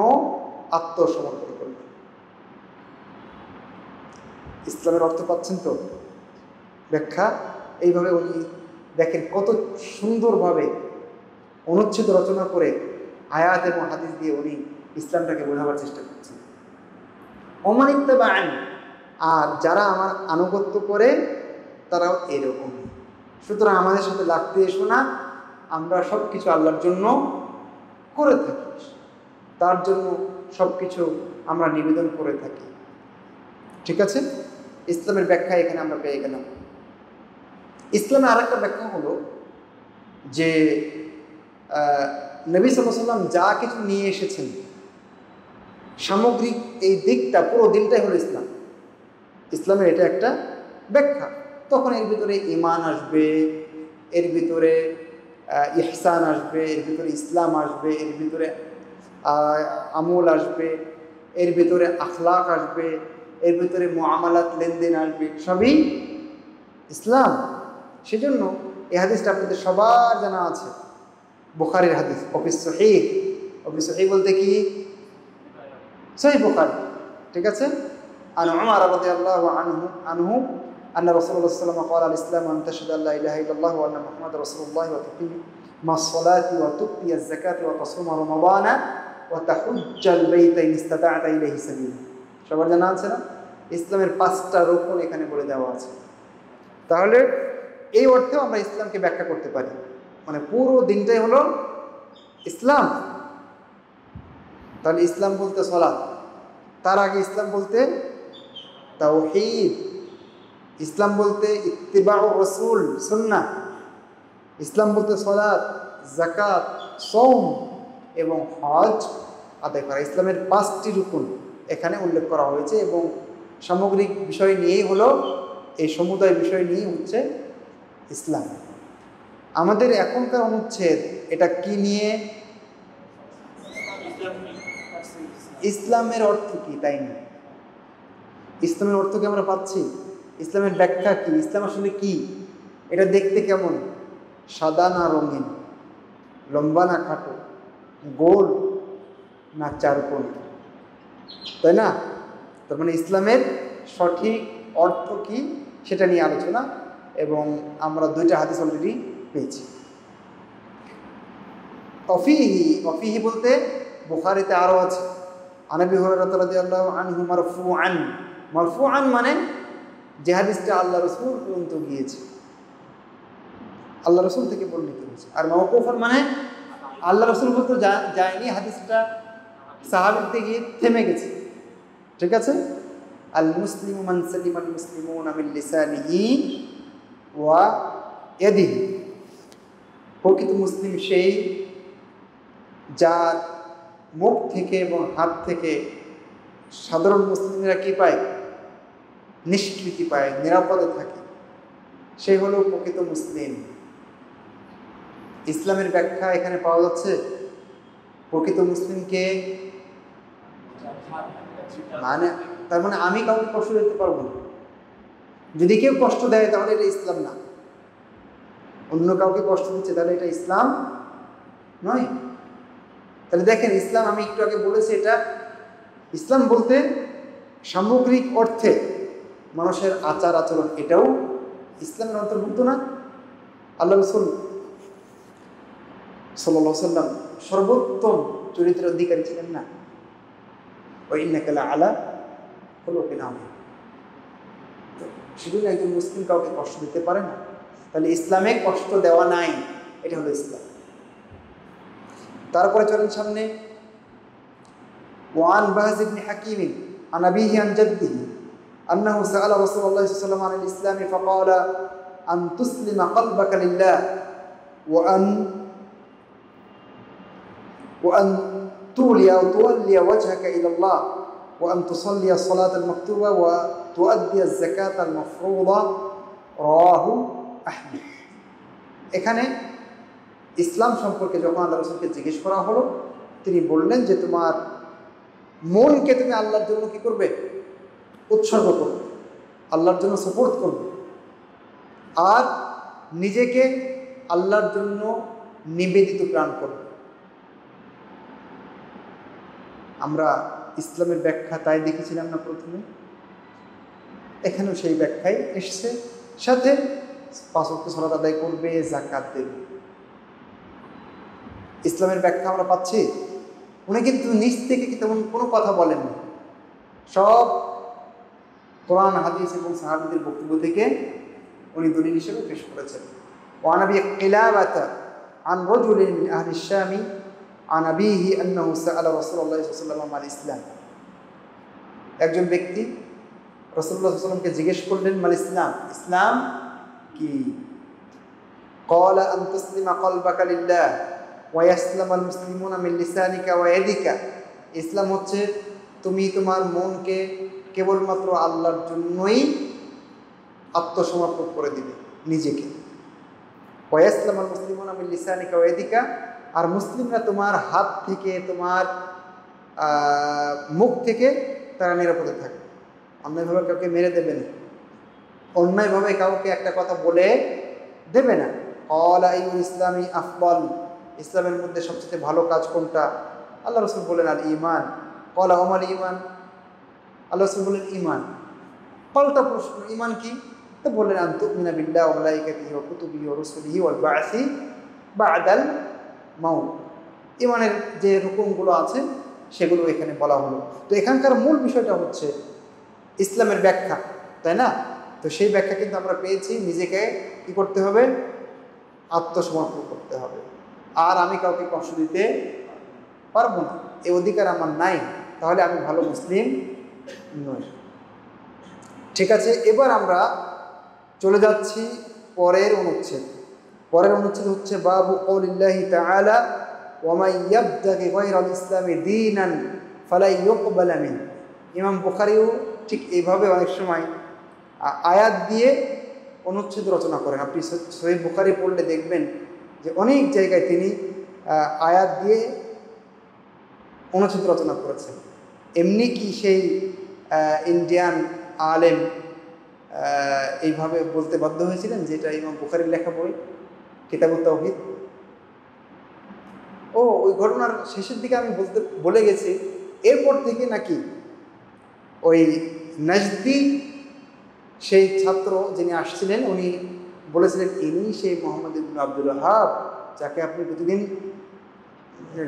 A: আত্মসমর্পণ করলাম। ইসলামের অর্থ পাচ্ছেন তো? ব্যাখ্যা এইভাবে উনি দেখেন কত সুন্দরভাবে অনুচ্ছেদ রচনা করে আয়াত এবং হাদিস দিয়ে উনি ইসলামটাকে বোঝাবার চেষ্টা করছেন। ওমানিত্তাবা'আন, আর যারা আমার আনুগত্য করে তারাও এরকম। সুতরাং আমাদের সাথে লাগতে এসো না, আমরা সব কিছু আল্লাহর জন্য করে থাকি, তার জন্য সব কিছু আমরা নিবেদন করে থাকি। ঠিক আছে? ইসলামের ব্যাখ্যা এখানে আমরা পেয়ে গেলাম। ইসলামের আরেকটা ব্যাখ্যা হলো যে নবী সাল্লাল্লাহু আলাইহি ওয়াসাল্লাম যা কিছু নিয়ে এসেছেন, সামগ্রিক এই দিকটা, পুরো দিনটাই হলো ইসলাম। ইসলামের এটা একটা ব্যাখ্যা। তখন এর ভিতরে ঈমান আসবে, এর ভিতরে ইহসান আসবে, এর ভিতরে ইসলাম আসবে, এর ভিতরে আমল আসবে, এর ভিতরে আখলাক আসবে, এর ভিতরে মুআমালাত, লেনদেন আসবে, সবই ইসলাম। সেজন্য এই হাদিসটা আপনাদের সবার জানা আছে, বুখারীর হাদিস। অফিস সহিহ, অফিস সহিহ বলতে কি? সহিহ বুখারী। ঠিক আছে? আন উমর রাদিয়াল্লাহু আনহু আন্না রাসূলুল্লাহ সাল্লাল্লাহু আলাইহি ওয়াসাল্লাম ক্বালা আল ইসলামু আন তাশহাদা আল্লা ইলাহা ইল্লাল্লাহ ওয়া আন্না মুহাম্মাদার রাসূলুল্লাহ ওয়া তুকিমা আস-সালাতি ওয়া তু'তিয়া আয-যাকাতা ওয়া তাসুমা রমাদানা ওয়া তাহুজ্জাল বাইতা ইন ইসতাতা'তা ইলাইহি সাবিলা। সবার জানা আছে না? ইসলামের 5টা রুকন এখানে বলে দেওয়া আছে। তাহলে এই অর্থেও আমরা ইসলামকে ব্যাখ্যা করতে পারি, মানে পুরো দিনটাই হলো ইসলাম। তাহলে ইসলাম বলতে সালাত, তার আগে ইসলাম বলতে তাওহীদ, ইসলাম বলতে ইত্তিবাউর রাসূল, সুন্নাহ, ইসলাম বলতে সালাত, যাকাত, সওম এবং হজ আদায় করা। ইসলামের 5টি রুকন এখানে উল্লেখ করা হয়েছে, এবং সামগ্রিক বিষয় নিয়েই হলো, এই সমুদায় বিষয় নিয়েই হচ্ছে ইসলাম। আমাদের এখনকার অনুচ্ছেদ এটা কি নিয়ে? ইসলামের অর্থ কি, তাই না? ইসলামের অর্থ কি আমরা পাচ্ছি? ইসলামের ব্যাখ্যা কি? ইসলাম আসলে কি? এটা দেখতে কেমন? সাদা না রঙিন, লম্বা না খাটো, গোল না চারকোণ, তাই না? তার মানে ইসলামের সঠিক অর্থ কি সেটা নিয়ে আলোচনা, এবং আমরা 2টা হাদিস অলরেডি পেয়েছি। অফিহি বলতে বুখারীতে আরও আছে। আনাবি হুরায়রা রাদিয়াল্লাহু আনহু মারফুআন, মারফুআন মানে যে হাদিসটা আল্লাহ রাসূল পর্যন্ত গিয়েছে, আল্লাহ রাসূল থেকে বর্ণিত হয়েছে। আর মাওকুফান মানে আল্লাহ রাসূল পর্যন্ত যায়নি, হাদিসটা সাহাবীতে গিয়ে থেমে গেছে। ঠিক আছে? আল মুসলিমু মান সালিমাল মুসলিমুনা মিন লিসানিহি ওয়া ইয়াদিহি, প্রকৃত মুসলিম সেই যার মুখ থেকে এবং হাত থেকে সাধারণ মুসলিমরা কি পায়? নিষ্কৃতি পায়, নিরাপদে থাকে, সে হলো প্রকৃত মুসলিম। ইসলামের ব্যাখ্যা এখানে পাওয়া যাচ্ছে। প্রকৃত মুসলিমকে মানে তার মানে আমি কাউকে কষ্ট দিতে পারবো না। যদি কেউ কষ্ট দেয় তাহলে এটা ইসলাম না। অন্য কাউকে কষ্ট দিচ্ছে তাহলে এটা ইসলাম নয়। তাহলে দেখেন, ইসলাম আমি একটু আগে বলেছি, এটা ইসলাম বলতে সামগ্রিক অর্থে মানুষের আচার আচরণ, এটাও ইসলামের অন্তর্ভুক্ত না? আল্লাহ রাসূল সাল্লাল্লাহু আলাইহি ওয়াসাল্লাম সর্বোত্তম চরিত্রের অধিকারী ছিলেন না? ওয়া ইন্নাকা লাআলা খুলুকিন আযীম। সেজন্য একজন মুসলিম কাউকে কষ্ট দিতে পারে না। তাহলে ইসলামে কষ্ট দেওয়া নাই, এটা হলো ইসলাম। তারপরে চলেন সামনে। ওয়ান বাহজ ইবনে হাকিম আন আবিহি আন জাদ্দিহি আন্নাহু সাআলা রাসূলুল্লাহ সাল্লাল্লাহু আলাইহি ওয়াসাল্লাম আনিল ইসলাম ফাকালা আন তুসলিমা কলবাকা লিল্লাহ ওয়া আন তুলিয়া ওয়াজহাকা ইলা আল্লাহ ওয়া আন তুসাল্লিয়া الصلاة المكتوبة ওয়া তুআদ্দিয়া الزكاة المفروضة রাওয়াহু আহমদ। এখানে ইসলাম সম্পর্কে যখন আল্লাহ রাসূলকে জিজ্ঞেস করা হলো, তিনি বললেন যে তোমার মনকে তুমি আল্লাহর জন্য কি করবে? উৎসর্গ করবে, আল্লাহর জন্য সাপোর্ট করবে, আর নিজেকে আল্লাহর জন্য নিবেদিত প্রাণ করবে। আমরা ইসলামের ব্যাখ্যা তাই দেখেছিলাম না প্রথমে? এখানেও সেই ব্যাখ্যাই এসছে, সাথে 5 ওয়াক্ত সালাত আদায় করবে, যাকাত দেবে। ইসলামের ব্যাখ্যা আমরা পাচ্ছি। উনি কিন্তু নিজ থেকে কি তেমন কোনো কথা বলেননি, সব কোরআন হাদিস এবং সাহাবীদের বক্তব্য থেকে উনি দলিল হিসেবে পেশ করেছেন। ওয়া আবি কিলাবাতা আন রাজুলিন মিন আহলি শামি আন আবিহি আন্নাহু সাআলা রাসূলুল্লাহ সাল্লাল্লাহু আলাইহি ওয়াসাল্লাম আল ইসলাম। একজন ব্যক্তি রাসূলুল্লাহ সাল্লাল্লাহু আলাইহি ওয়াসাল্লামকে জিজ্ঞেস করলেন, মাল ইসলাম, ইসলাম কি? ক্বালা আন তুসলিমা কলবাকা লিল্লাহ ওয়া ইয়াসলামাল মুসলিমুনা মিন লিসানিকা ওয়া ইয়াদিকা। ইসলাম হচ্ছে তুমি তোমার মনকে কেবলমাত্র আল্লাহর জন্যই আত্মসমর্পণ করে দিবে, নিজেকে। ওয়া ইয়াসলামাল মুসলিমুনা মিন লিসানিকা ওয়া ইয়াদিকা, আর মুসলিমরা তোমার হাত থেকে, তোমার মুখ থেকে তারা নিরাপদে থাকে। অন্যায়ভাবে কাউকে মেরে দেবে না, অন্যায়ভাবে কাউকে একটা কথা বলে দেবে না। ক্বালা আইয়ুল ইসলামি আফদল, ইসলামের মধ্যে সবচেয়ে ভালো কাজ কোনটা? আল্লাহ রাসূল বলেন আল ঈমান। ক্বালা ওমাল ঈমান, আল্লাহ রাসূল বলেন ঈমান। পাল্টা প্রশ্ন, ঈমান কি? তো বললেন আন তুমিনা বিল্লাহি ওয়া মালাইকাতিহি ওয়া কুতুবিহি ওয়া রুসুলিহি ওয়াল বা'সি বা'দাল মাউত। ঈমানের যে রুকুনগুলো আছে সেগুলো এখানে বলা হলো। তো এখানকার মূল বিষয়টা হচ্ছে ইসলামের ব্যাখ্যা, তাই না? তো সেই ব্যাখ্যা কিন্তু আমরা পেয়েছি, নিজেকে কি করতে হবে? আত্মসমর্পণ করতে হবে। আর আমি কাউকে কষ্ট দিতে পারবো না, এই অধিকার আমার নাই, তাহলে আমি ভালো মুসলিম নই। ঠিক আছে, এবার আমরা চলে যাচ্ছি পরের অনুচ্ছেদ। পরের অনুচ্ছেদ হচ্ছে বাবু কওলিল্লাহি তাআলা ওয়া মান ইয়াবতাগি গায়রাল ইসলামি দীনান ফালা ইউকবালা মিন। ইমাম বুখারীও ঠিক এইভাবে অনেক সময় আয়াত দিয়ে অনুচ্ছেদ রচনা করেন। আপনি সহিহ বুখারী পড়লে দেখবেন যে অনেক জায়গায় তিনি আয়াত দিয়ে অনুচ্ছেদ রচনা করেছেন। এমনি কি সেই ইন্ডিয়ান আলেম এইভাবে বলতে বাধ্য হয়েছিলেন যে এটা ইমাম বুখারীর লেখা বই, কিতাবুত তাওহীদ? ওই ঘটনার শেষের দিকে আমি বলে গেছি। এরপর থেকে নাকি ওই নাজদি সেই ছাত্র যিনি আসছিলেন, উনি বলেছিলেন ইনি সেই মোহাম্মদ ইবনে আব্দুল ওয়াহাব যাকে আপনি প্রতিদিন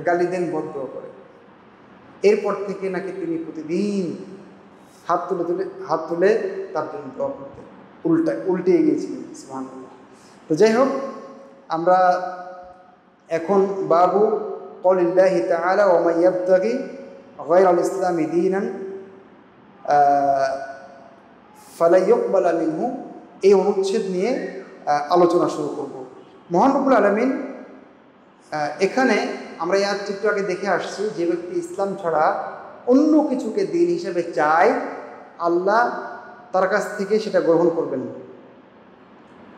A: গালি দেন, বদ্ধ করে। এরপর থেকে নাকি তিনি প্রতিদিন হাত তুলে তার জন্য দোয়া করতেন, উল্টে গিয়েছিলেন। সুবহানাল্লাহ। তো যাই হোক, আমরা এখন বাবু কওলিল্লাহি তাআলা ওয়া মান ইয়াবতাগি গায়রাল ইসলামি দীনান ফালা ইউকবালা মিনহু, এই অনুচ্ছেদ নিয়ে আলোচনা শুরু করব। মহান রব্বুল আলামিন এখানে আমরা এই আয়াতটি একটু আগে দেখে আসছি, যে ব্যক্তি ইসলাম ছাড়া অন্য কিছুকে দিন হিসেবে চায়, আল্লাহ তার কাছ থেকে সেটা গ্রহণ করবেন না।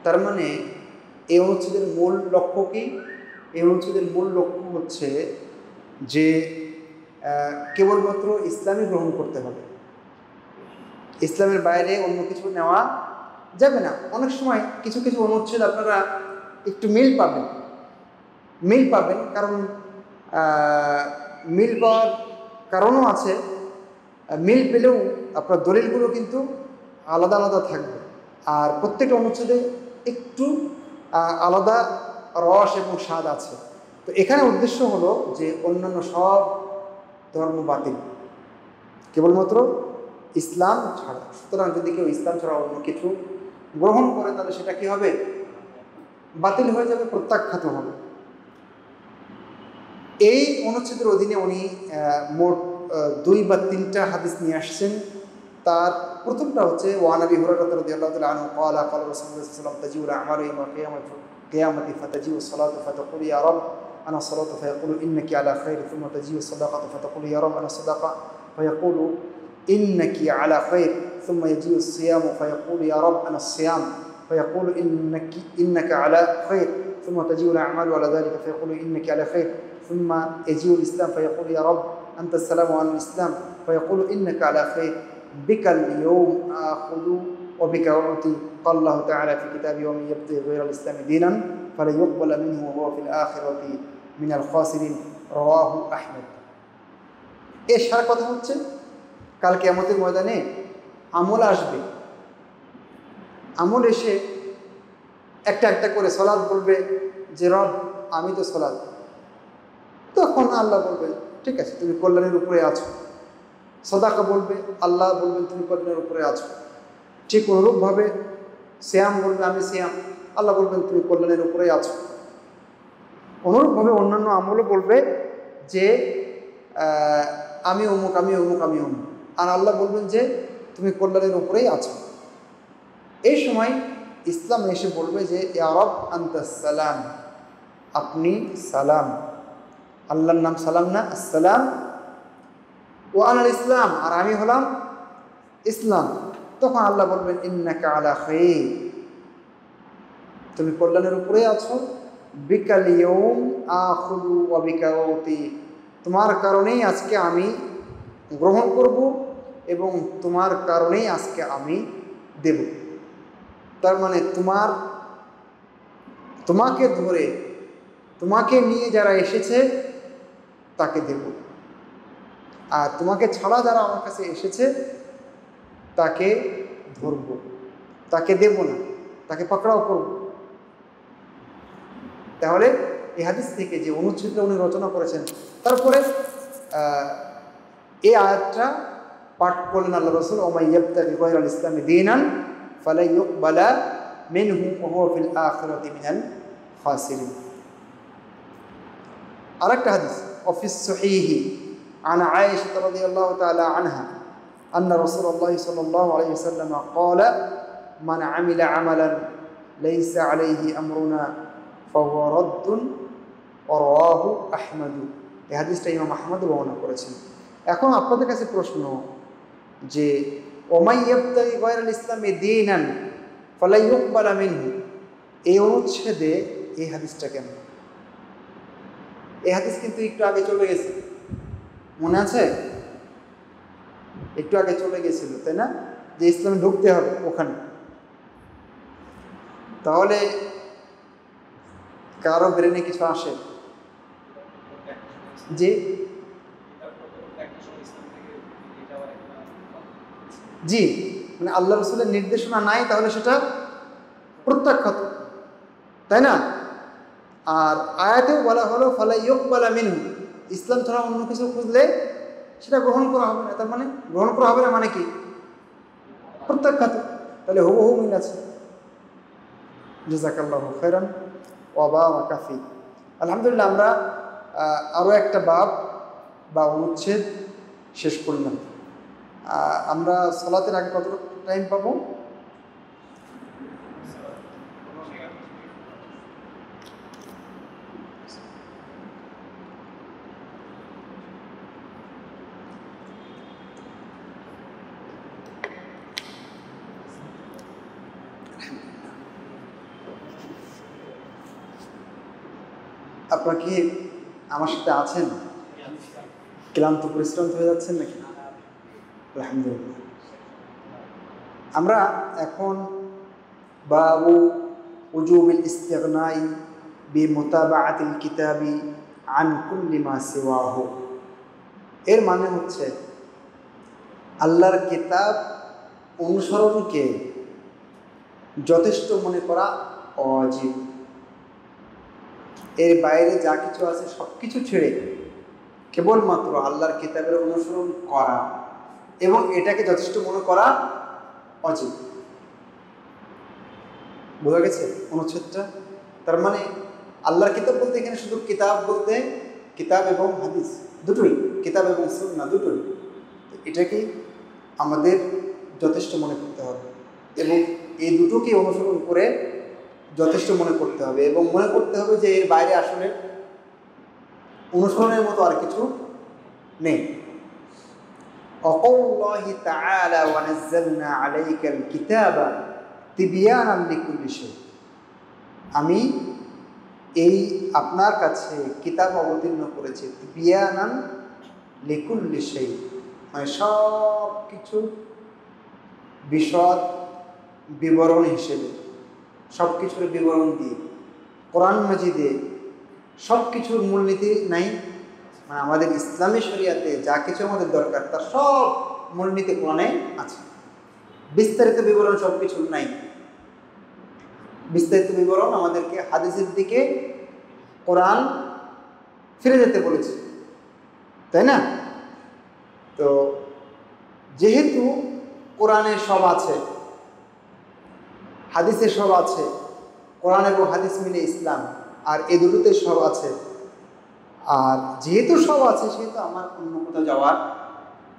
A: তার মানে এই অনুচ্ছেদের মূল লক্ষ্য কি? এই অনুচ্ছেদের মূল লক্ষ্য হচ্ছে যে কেবলমাত্র ইসলামই গ্রহণ করতে হবে, ইসলামের বাইরে অন্য কিছু নেওয়া যাবে না। অনেক সময় কিছু কিছু অনুচ্ছেদ আপনারা একটু মিল পাবেন, কারণ মিল পাওয়ার কারণও আছে। মিল পেলেও আপনার দলিলগুলো কিন্তু আলাদা আলাদা থাকবে, আর প্রত্যেকটা অনুচ্ছেদে একটু আলাদা রস এবং স্বাদ আছে। তো এখানে উদ্দেশ্য হলো যে অন্যান্য সব ধর্ম বাতিল, কেবলমাত্র ইসলাম ছাড়া। সুতরাং যদি কেউ ইসলাম ছাড়া অন্য কিছু গ্রহণ করে, তাহলে সেটা কি হবে? বাতিল হয়ে যাবে, প্রত্যাখ্যাত হবে। এই অনুচ্ছেদের অধীনে উনি মোট 2 বা 3টা হাদিস নিয়ে আসছেন। তার প্রথমটা হচ্ছে ওয়ান আবি হুরায়রা রাদিয়াল্লাহু তাআলা আনহু ক্বালা ক্বালা রাসূলুল্লাহ সাল্লাল্লাহু আলাইহি ওয়াসাল্লাম তাজিউল আমালু ইয়াওমাল কিয়ামাতি ফাতাজিউ সালাতু ফাতাকুলু ইয়া রাব আনা সালাতু ফায়াকুলু ইন্নাকি আলা খাইর থুম্মা তাজিউ সাদাকাতু ফাতাকুলু ইয়া রাব আনা সাদাকা ফায়াকুলু ইন্নাকি আলা খাইর থুম্মা ইয়াজিউ সিয়ামু ফায়াকুলু ইয়া রাব আনা সিয়াম ফায়াকুলু ইন্নাকা আলা খাইর থুম্মা তাজিউল আমালু আলা যালিকা ফায়াকুলু ইন্নাকি আলা খাইর ثم يجيء الإسلام فيقول يا رب أنت السلام على الإسلام فيقول إنك على خير بك اليوم آخذ وبك أعطي. قال الله تعالى في كتابه ومن يبتغي غير الإسلام دينا فلن يقبل منه وهو في الآخرة من الخاسرين. رواه أحمد. এর সারা কথা হচ্ছে কাল কিয়ামতের ময়দানে আমল আসবে, আমল এসে একটা একটা করে সালাত বলবে যে রব আমি তো সালাত। তখন আল্লাহ বলবেন ঠিক আছে, তুমি কল্যাণের উপরে আছো। সাদাকা বলবে, আল্লাহ বলবেন তুমি কল্যাণের উপরে আছো। ঠিক অনুরূপভাবে সিয়াম বলবে আমি সিয়াম, আল্লাহ বলবেন তুমি কল্যাণের উপরে আছো। অনুরূপভাবে অন্যান্য আমলও বলবে যে আমি অমুক আমি অমুক আমি অমুক, আর আল্লাহ বলবেন যে তুমি কল্যাণের উপরেই আছো। এই সময় ইসলাম এসে বলবে যে ইয়া রব আনতাস সালাম, আপনি সালাম। আল্লাহর নাম সালাম না, আসসালাম। ও আনাল ইসলাম, আর আমি হলাম ইসলাম। তখন আল্লাহ বলবেন ইন্নাকা আলা খাইর, তুমি কল্যাণের উপরে আছো। বিকাল ইয়াউম আখুযু ওয়া বিকা উতি, তোমার কারণেই আজকে আমি গ্রহণ করব এবং তোমার কারণেই আজকে আমি দেব। তার মানে তোমাকে ধরে তোমাকে নিয়ে যারা এসেছে তাকে দেব, আর তোমাকে ছাড়া যারা আমার কাছে এসেছে তাকে ধরব, তাকে দেব না, তাকে পাকড়াও করব। তাহলে এই হাদিস থেকে যে অনুচ্ছেদটা উনি রচনা করেছেন, তারপরে এই আয়াতটা পাঠ করলেন আল্লাহ রাসূল, ওয়া মান ইয়াবতাগি গায়রাল ইসলামি দীনান ফালা ইউকবালা মিনহু ওয়া হুয়া ফিল আখিরাতি মিনাল খাসিরিন। আরেকটা হাদিস অফিস সহিহি عن عائشة رضي الله تعالى عنها أن رسول الله صلى الله عليه وسلم قال من عمل عملا ليس عليه أمرنا فهو رد ورواه أحمد. এই হাদিসটা ইমাম আহমদ বর্ণনা করেছেন। এখন আপনাদের কাছে প্রশ্ন যে ওমাই ইয়াবতাগি গায়রাল ইসলামি দীনান ফালা ইউকবালা মিনহু, এই অনুচ্ছেদে এই হাদিসটা কেন? এই হাদিস কিন্তু একটু আগে চলে গেছে, মনে আছে? একটু আগে চলে গেছিল, তাই না? যে ইসলামে ঢুকতে হবে ওখানে। তাহলে কারো ব্রেনে কিছু আসে যে জি, মানে আল্লাহ রাসূলের নির্দেশনা নাই, তাহলে সেটা প্রত্যাখ্যাত, তাই না? আর আয়াতেও বলা হলো ফালা ইউকবালা মিনহু, ইসলাম ছাড়া অন্য কিছু খুঁজলে সেটা গ্রহণ করা হবে না। তার মানে গ্রহণ করা হবে না মানে কি? প্রত্যাখ্যাত। তাহলে হুবহু মিল আছে। জাযাকাল্লাহু খাইরান ওয়া বারাকা ফি। আলহামদুলিল্লাহ, আমরা আরও একটা বাব বা অনুচ্ছেদ শেষ করলাম। আমরা সালাতের আগে কতটুকু টাইম পাবো? আপনারা কি আমার সাথে আছেন? ক্লান্ত পরিশ্রান্ত হয়ে যাচ্ছেন নাকি? আলহামদুলিল্লাহ। আমরা এখন বাবু উজুবিল ইস্তিগনাই বিমুতাবাআতিল কিতাবি আন কুল্লি মা সিওয়াহু, এর মানে হচ্ছে আল্লাহর কিতাব অনুসরণকে যথেষ্ট মনে করা ওয়াজিব। এর বাইরে যা কিছু আছে সব কিছু ছেড়ে কেবলমাত্র আল্লাহর কিতাবের অনুসরণ করা এবং এটাকে যথেষ্ট মনে করা ওয়াজিব। বোঝা গেছে অনুচ্ছেদটা? তার মানে আল্লাহর কিতাব বলতে এখানে শুধু কিতাব বলতে কিতাব এবং হাদিস দুটোই, কিতাব এবং সুন্নাহ দুটোই, এটাকে আমাদের যথেষ্ট মনে করতে হবে এবং এই দুটোকে অনুসরণ করে যথেষ্ট মনে করতে হবে এবং মনে করতে হবে যে এর বাইরে আসলে অনুসরণের মতো আর কিছু নেই। অকাউল্লাহি তাআলা ওয়া নাযালনা আলাইকাল কিতাবা তিবয়ানান লিকুল্লি শাই, আমি এই আপনার কাছে কিতাব অবতীর্ণ করেছি তিবয়ানান লিকুল্লি শাই, মানে সব কিছু বিশদ বিবরণ হিসেবে, সব কিছুর বিবরণ দিয়ে। কোরআন মাজিদে সব কিছুর মূলনীতি নাই, মানে আমাদের ইসলামী শরিয়াতে যা কিছু আমাদের দরকার তার সব মূলনীতি কোরআনে আছে। বিস্তারিত বিবরণ সব কিছুর নাই, বিস্তারিত বিবরণ আমাদেরকে হাদিসের দিকে কোরআন ফিরে যেতে বলেছে, তাই না? তো যেহেতু কোরআনে সব আছে, হাদিসে সব আছে, কোরআন এবং হাদিস মিলে ইসলাম, আর এ দুটোতে সব আছে, আর যেহেতু সব আছে সেহেতু আমার অন্য কোথাও যাওয়ার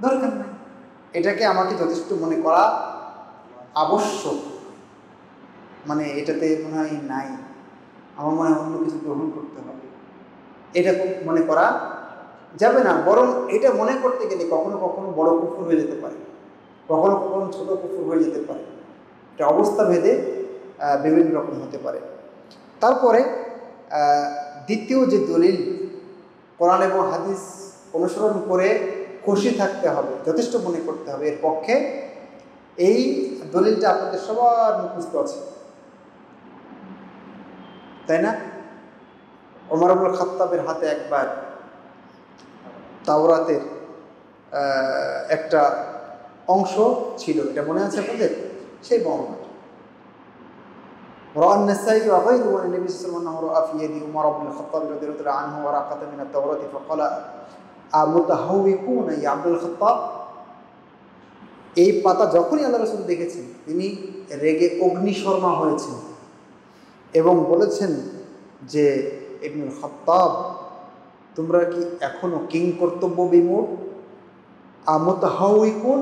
A: দরকার নেই, এটাকে আমাকে যথেষ্ট মনে করা আবশ্যক। মানে এটাতে মনে হয় নাই, আমার মনে হয় অন্য কিছু গ্রহণ করতে হবে, এটা মনে করা যাবে না। বরং এটা মনে করতে গেলে কখনো কখনো বড় কুফর হয়ে যেতে পারে, কখনো কখনো ছোট কুফর হয়ে যেতে পারে, এটা অবস্থা ভেদে বিভিন্ন রকম হতে পারে। তারপরে দ্বিতীয় যে দলিল, কোরআন এবং হাদিস অনুসরণ করে খুশি থাকতে হবে, যথেষ্ট মনে করতে হবে, এর পক্ষে এই দলিলটা আপনাদের সবার মুখস্থ আছে, তাই না? ওমর ইবনে খাত্তাবের হাতে একবার তাওরাতের একটা অংশ ছিল, এটা মনে আছে আপনাদের? সেই বর্ণনা روى النسائي وغيره عن النبي صلى الله عليه وسلم انه راى في يد عمر بن الخطاب رضي الله عنه ورقه من التوراه فقال امتهوكون يا عبد الخطاب। এই পাতা যখনই আল্লাহ রাসূল দেখেছেন তিনি রেগে অগ্নিশর্মা হয়েছেন এবং বলেছেন যে ইবনুল খাত্তাব, তোমরা কি এখনো কিং কর্তব্য বিমূঢ়? আমুতাহাউইকুন,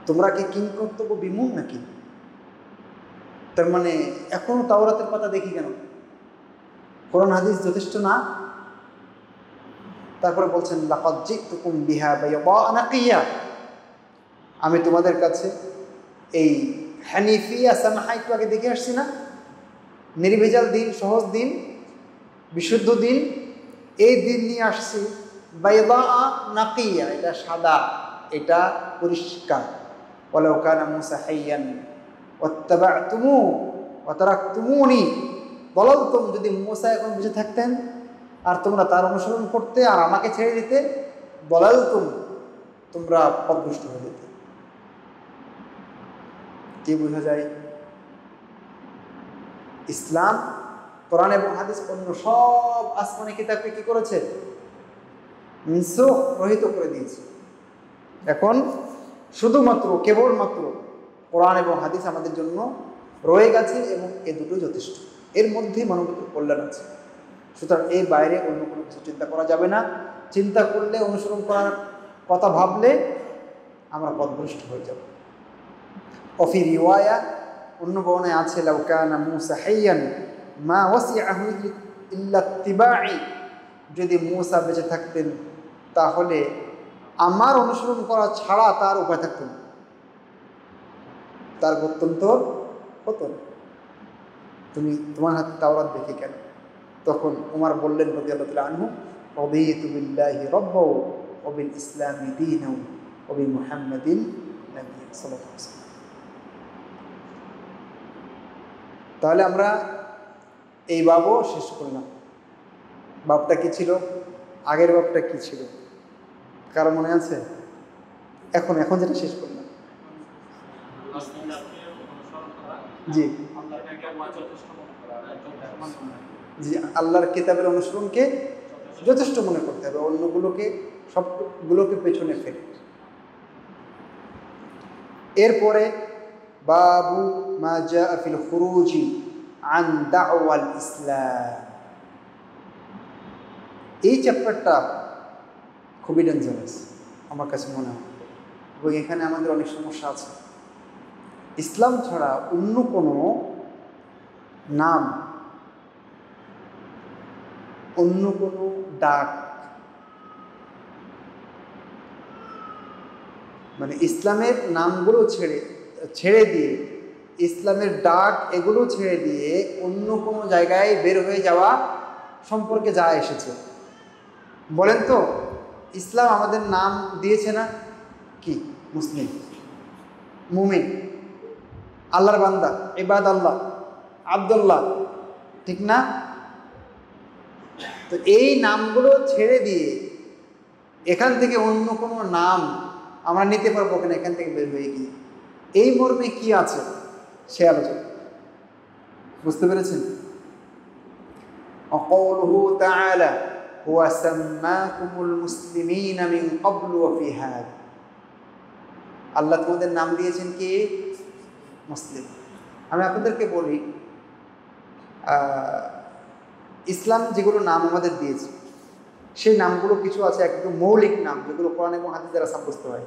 A: তোমরা কি কিং কর্তব্য বিমূঢ় নাকি? তার মানে এখনো তাওরাতের পাতা দেখি কেন? কোরআন হাদিস যথেষ্ট না? তারপরে বলছেন লাকাদ জিতুকুম বিহা বাইদা নাকিয়া, আমি তোমাদের কাছে এই হানিফিয়া সামহা একটু আগে দেখে আসছি না, নির্ভেজাল দিন, সহজ দিন, বিশুদ্ধ দিন, এই দিন নিয়ে আসছি। বাইদা নাকিয়া, এটা সাদা, এটা পরিষ্কার। ওয়ালাউ কানা মূসা হাইয়ান ওয়াত্তাবা'তুমুহু ওয়া তারাকতুমুনি যালালতুম, যদি মূসা এখন বেঁচে থাকতেন আর তোমরা তার অনুসরণ করতে আর আমাকে ছেড়ে দিতে, যালালতুম, তোমরা পথভ্রষ্ট হয়ে যেতে। কি বোঝা যায়? ইসলাম, কোরআন এবং হাদিস অন্য সব আসমানি কিতাবকে কি করেছে? মিনসুখ, রহিত করে দিয়েছে। এখন শুধুমাত্র কেবলমাত্র কোরআন এবং হাদিস আমাদের জন্য রয়ে গেছে এবং এ দুটো যথেষ্ট, এর মধ্যেই মানবিক কল্যাণ আছে। সুতরাং এই বাইরে অন্য কোনো কিছু চিন্তা করা যাবে না। চিন্তা করলে, অনুসরণ করার কথা ভাবলে আমরা পথভ্রষ্ট হয়ে যাব। অফি রিওয়ায়া, অন্য বর্ণায় আছে লাউ কানা মূসা হাইয়ান মা ওয়াসিআহু ইল্লা ইত্তিবাই, যদি মূসা বেঁচে থাকতেন তাহলে আমার অনুসরণ করা ছাড়া তার উপায় থাকতো না, তার গত্যন্তর হতো না। তুমি তোমার হাতে তাওরাত দেখে কেন? তখন উমর বললেন রাদিয়াল্লাহু তাআলা আনহু, রাদিতু বিল্লাহি রাব্বাও ওয়া বিল ইসলামি দীনাও ওয়া বি মুহাম্মাদিন নাবিয়্যান সাল্লাল্লাহু আলাইহি ওয়াসাল্লাম। তাহলে আমরা এই বাবও শেষ করলাম। বাবটা কি ছিল? আগের বাবটা কি ছিল কারো মনে আছে? এখন যেটা শেষ করলাম, জি জি, আল্লাহর কিতাবের অনুসরণকে যথেষ্ট মনে করতে হবে, অন্যগুলোকে সবগুলোকে পেছনে ফেলে। এরপরে বাবু মা জাআ ফিল খুরুজি আন দাওয়াল ইসলাম। এই চ্যাপ্টারটা খুবই ডেঞ্জারাস আমার কাছে মনে হয়, এবং এখানে আমাদের অনেক সমস্যা আছে। ইসলাম ছাড়া অন্য কোনো নাম, অন্য কোনো ডাক, মানে ইসলামের নামগুলো ছেড়ে দিয়ে, ইসলামের ডাক এগুলো ছেড়ে দিয়ে অন্য কোনো জায়গায় বের হয়ে যাওয়া সম্পর্কে যা এসেছে। বলেন তো, ইসলাম আমাদের নাম দিয়েছে না? কি? মুসলিম, মুমিন, আল্লাহর বান্দা, ইবাদ আল্লাহ, আব্দুল্লাহ, ঠিক না? তো এই নামগুলো ছেড়ে দিয়ে এখান থেকে অন্য কোনো নাম আমরা নিতে পারবো কিনা, এখান থেকে বের হয়ে গিয়ে এই মর্মে কি আছে সে আলোচনা। বুঝতে পেরেছেন? وقوله تعالى هو سماكم المسلمين من قبل وفي هذا। আল্লাহ তোমাদের নাম দিয়েছেন কি? মুসলিম। আমি আপনাদেরকে বলি, ইসলাম যেগুলো নাম আমাদের দিয়েছে সেই নামগুলো কিছু আছে একদম মৌলিক নাম, যেগুলো কোরআন এবং হাদিস দ্বারা সাব্যস্ত হয়।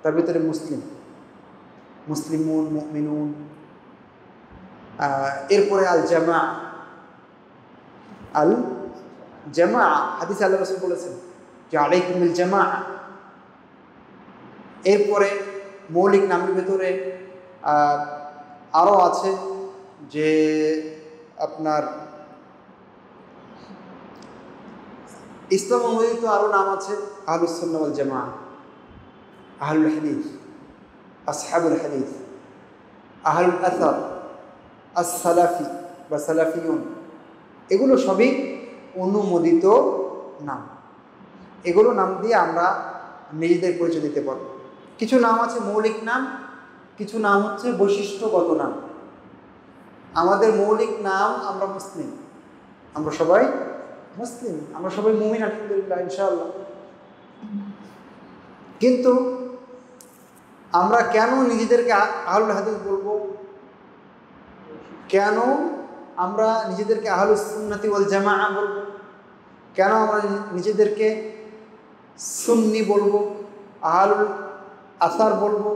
A: তার ভিতরে মুসলিম, মুসলিমুন, মুমিনুন, এরপরে আল জামা, আল জামা হাদিসে আল্লাহ রাসূল বলেছেন যে আলাইকুমুল জামা। এরপরে মৌলিক নামের ভেতরে আরও আছে যে আপনার ইসলাম অনুমোদিত আরও নাম আছে, আহলুস সুন্নাহ ওয়াল জামাআহ, আহলুল হাদিস, আসহাবুল হাদিস, আহলুল আসার, আস-সালাফি বা সালাফিয়ুন। এগুলো সবই অনুমোদিত নাম। এগুলো নাম দিয়ে আমরা নিজেদের পরিচয় দিতে পারব। কিছু নাম আছে মৌলিক নাম, কিছু নাম হচ্ছে বৈশিষ্ট্যগত নাম। আমাদের মৌলিক নাম আমরা মুসলিম, আমরা সবাই মুসলিম, আমরা সবাই মুমিন, আলহামদুলিল্লাহ, ইনশাআল্লাহ। কিন্তু আমরা কেন নিজেদেরকে আহলুল হাদিস বলবো? কেন আমরা নিজেদেরকে আহলুস সুন্নাতি ওয়াল জামাআহ বলবো? কেন আমরা নিজেদেরকে সুন্নি বলবো, আহলুল আসার বলবো?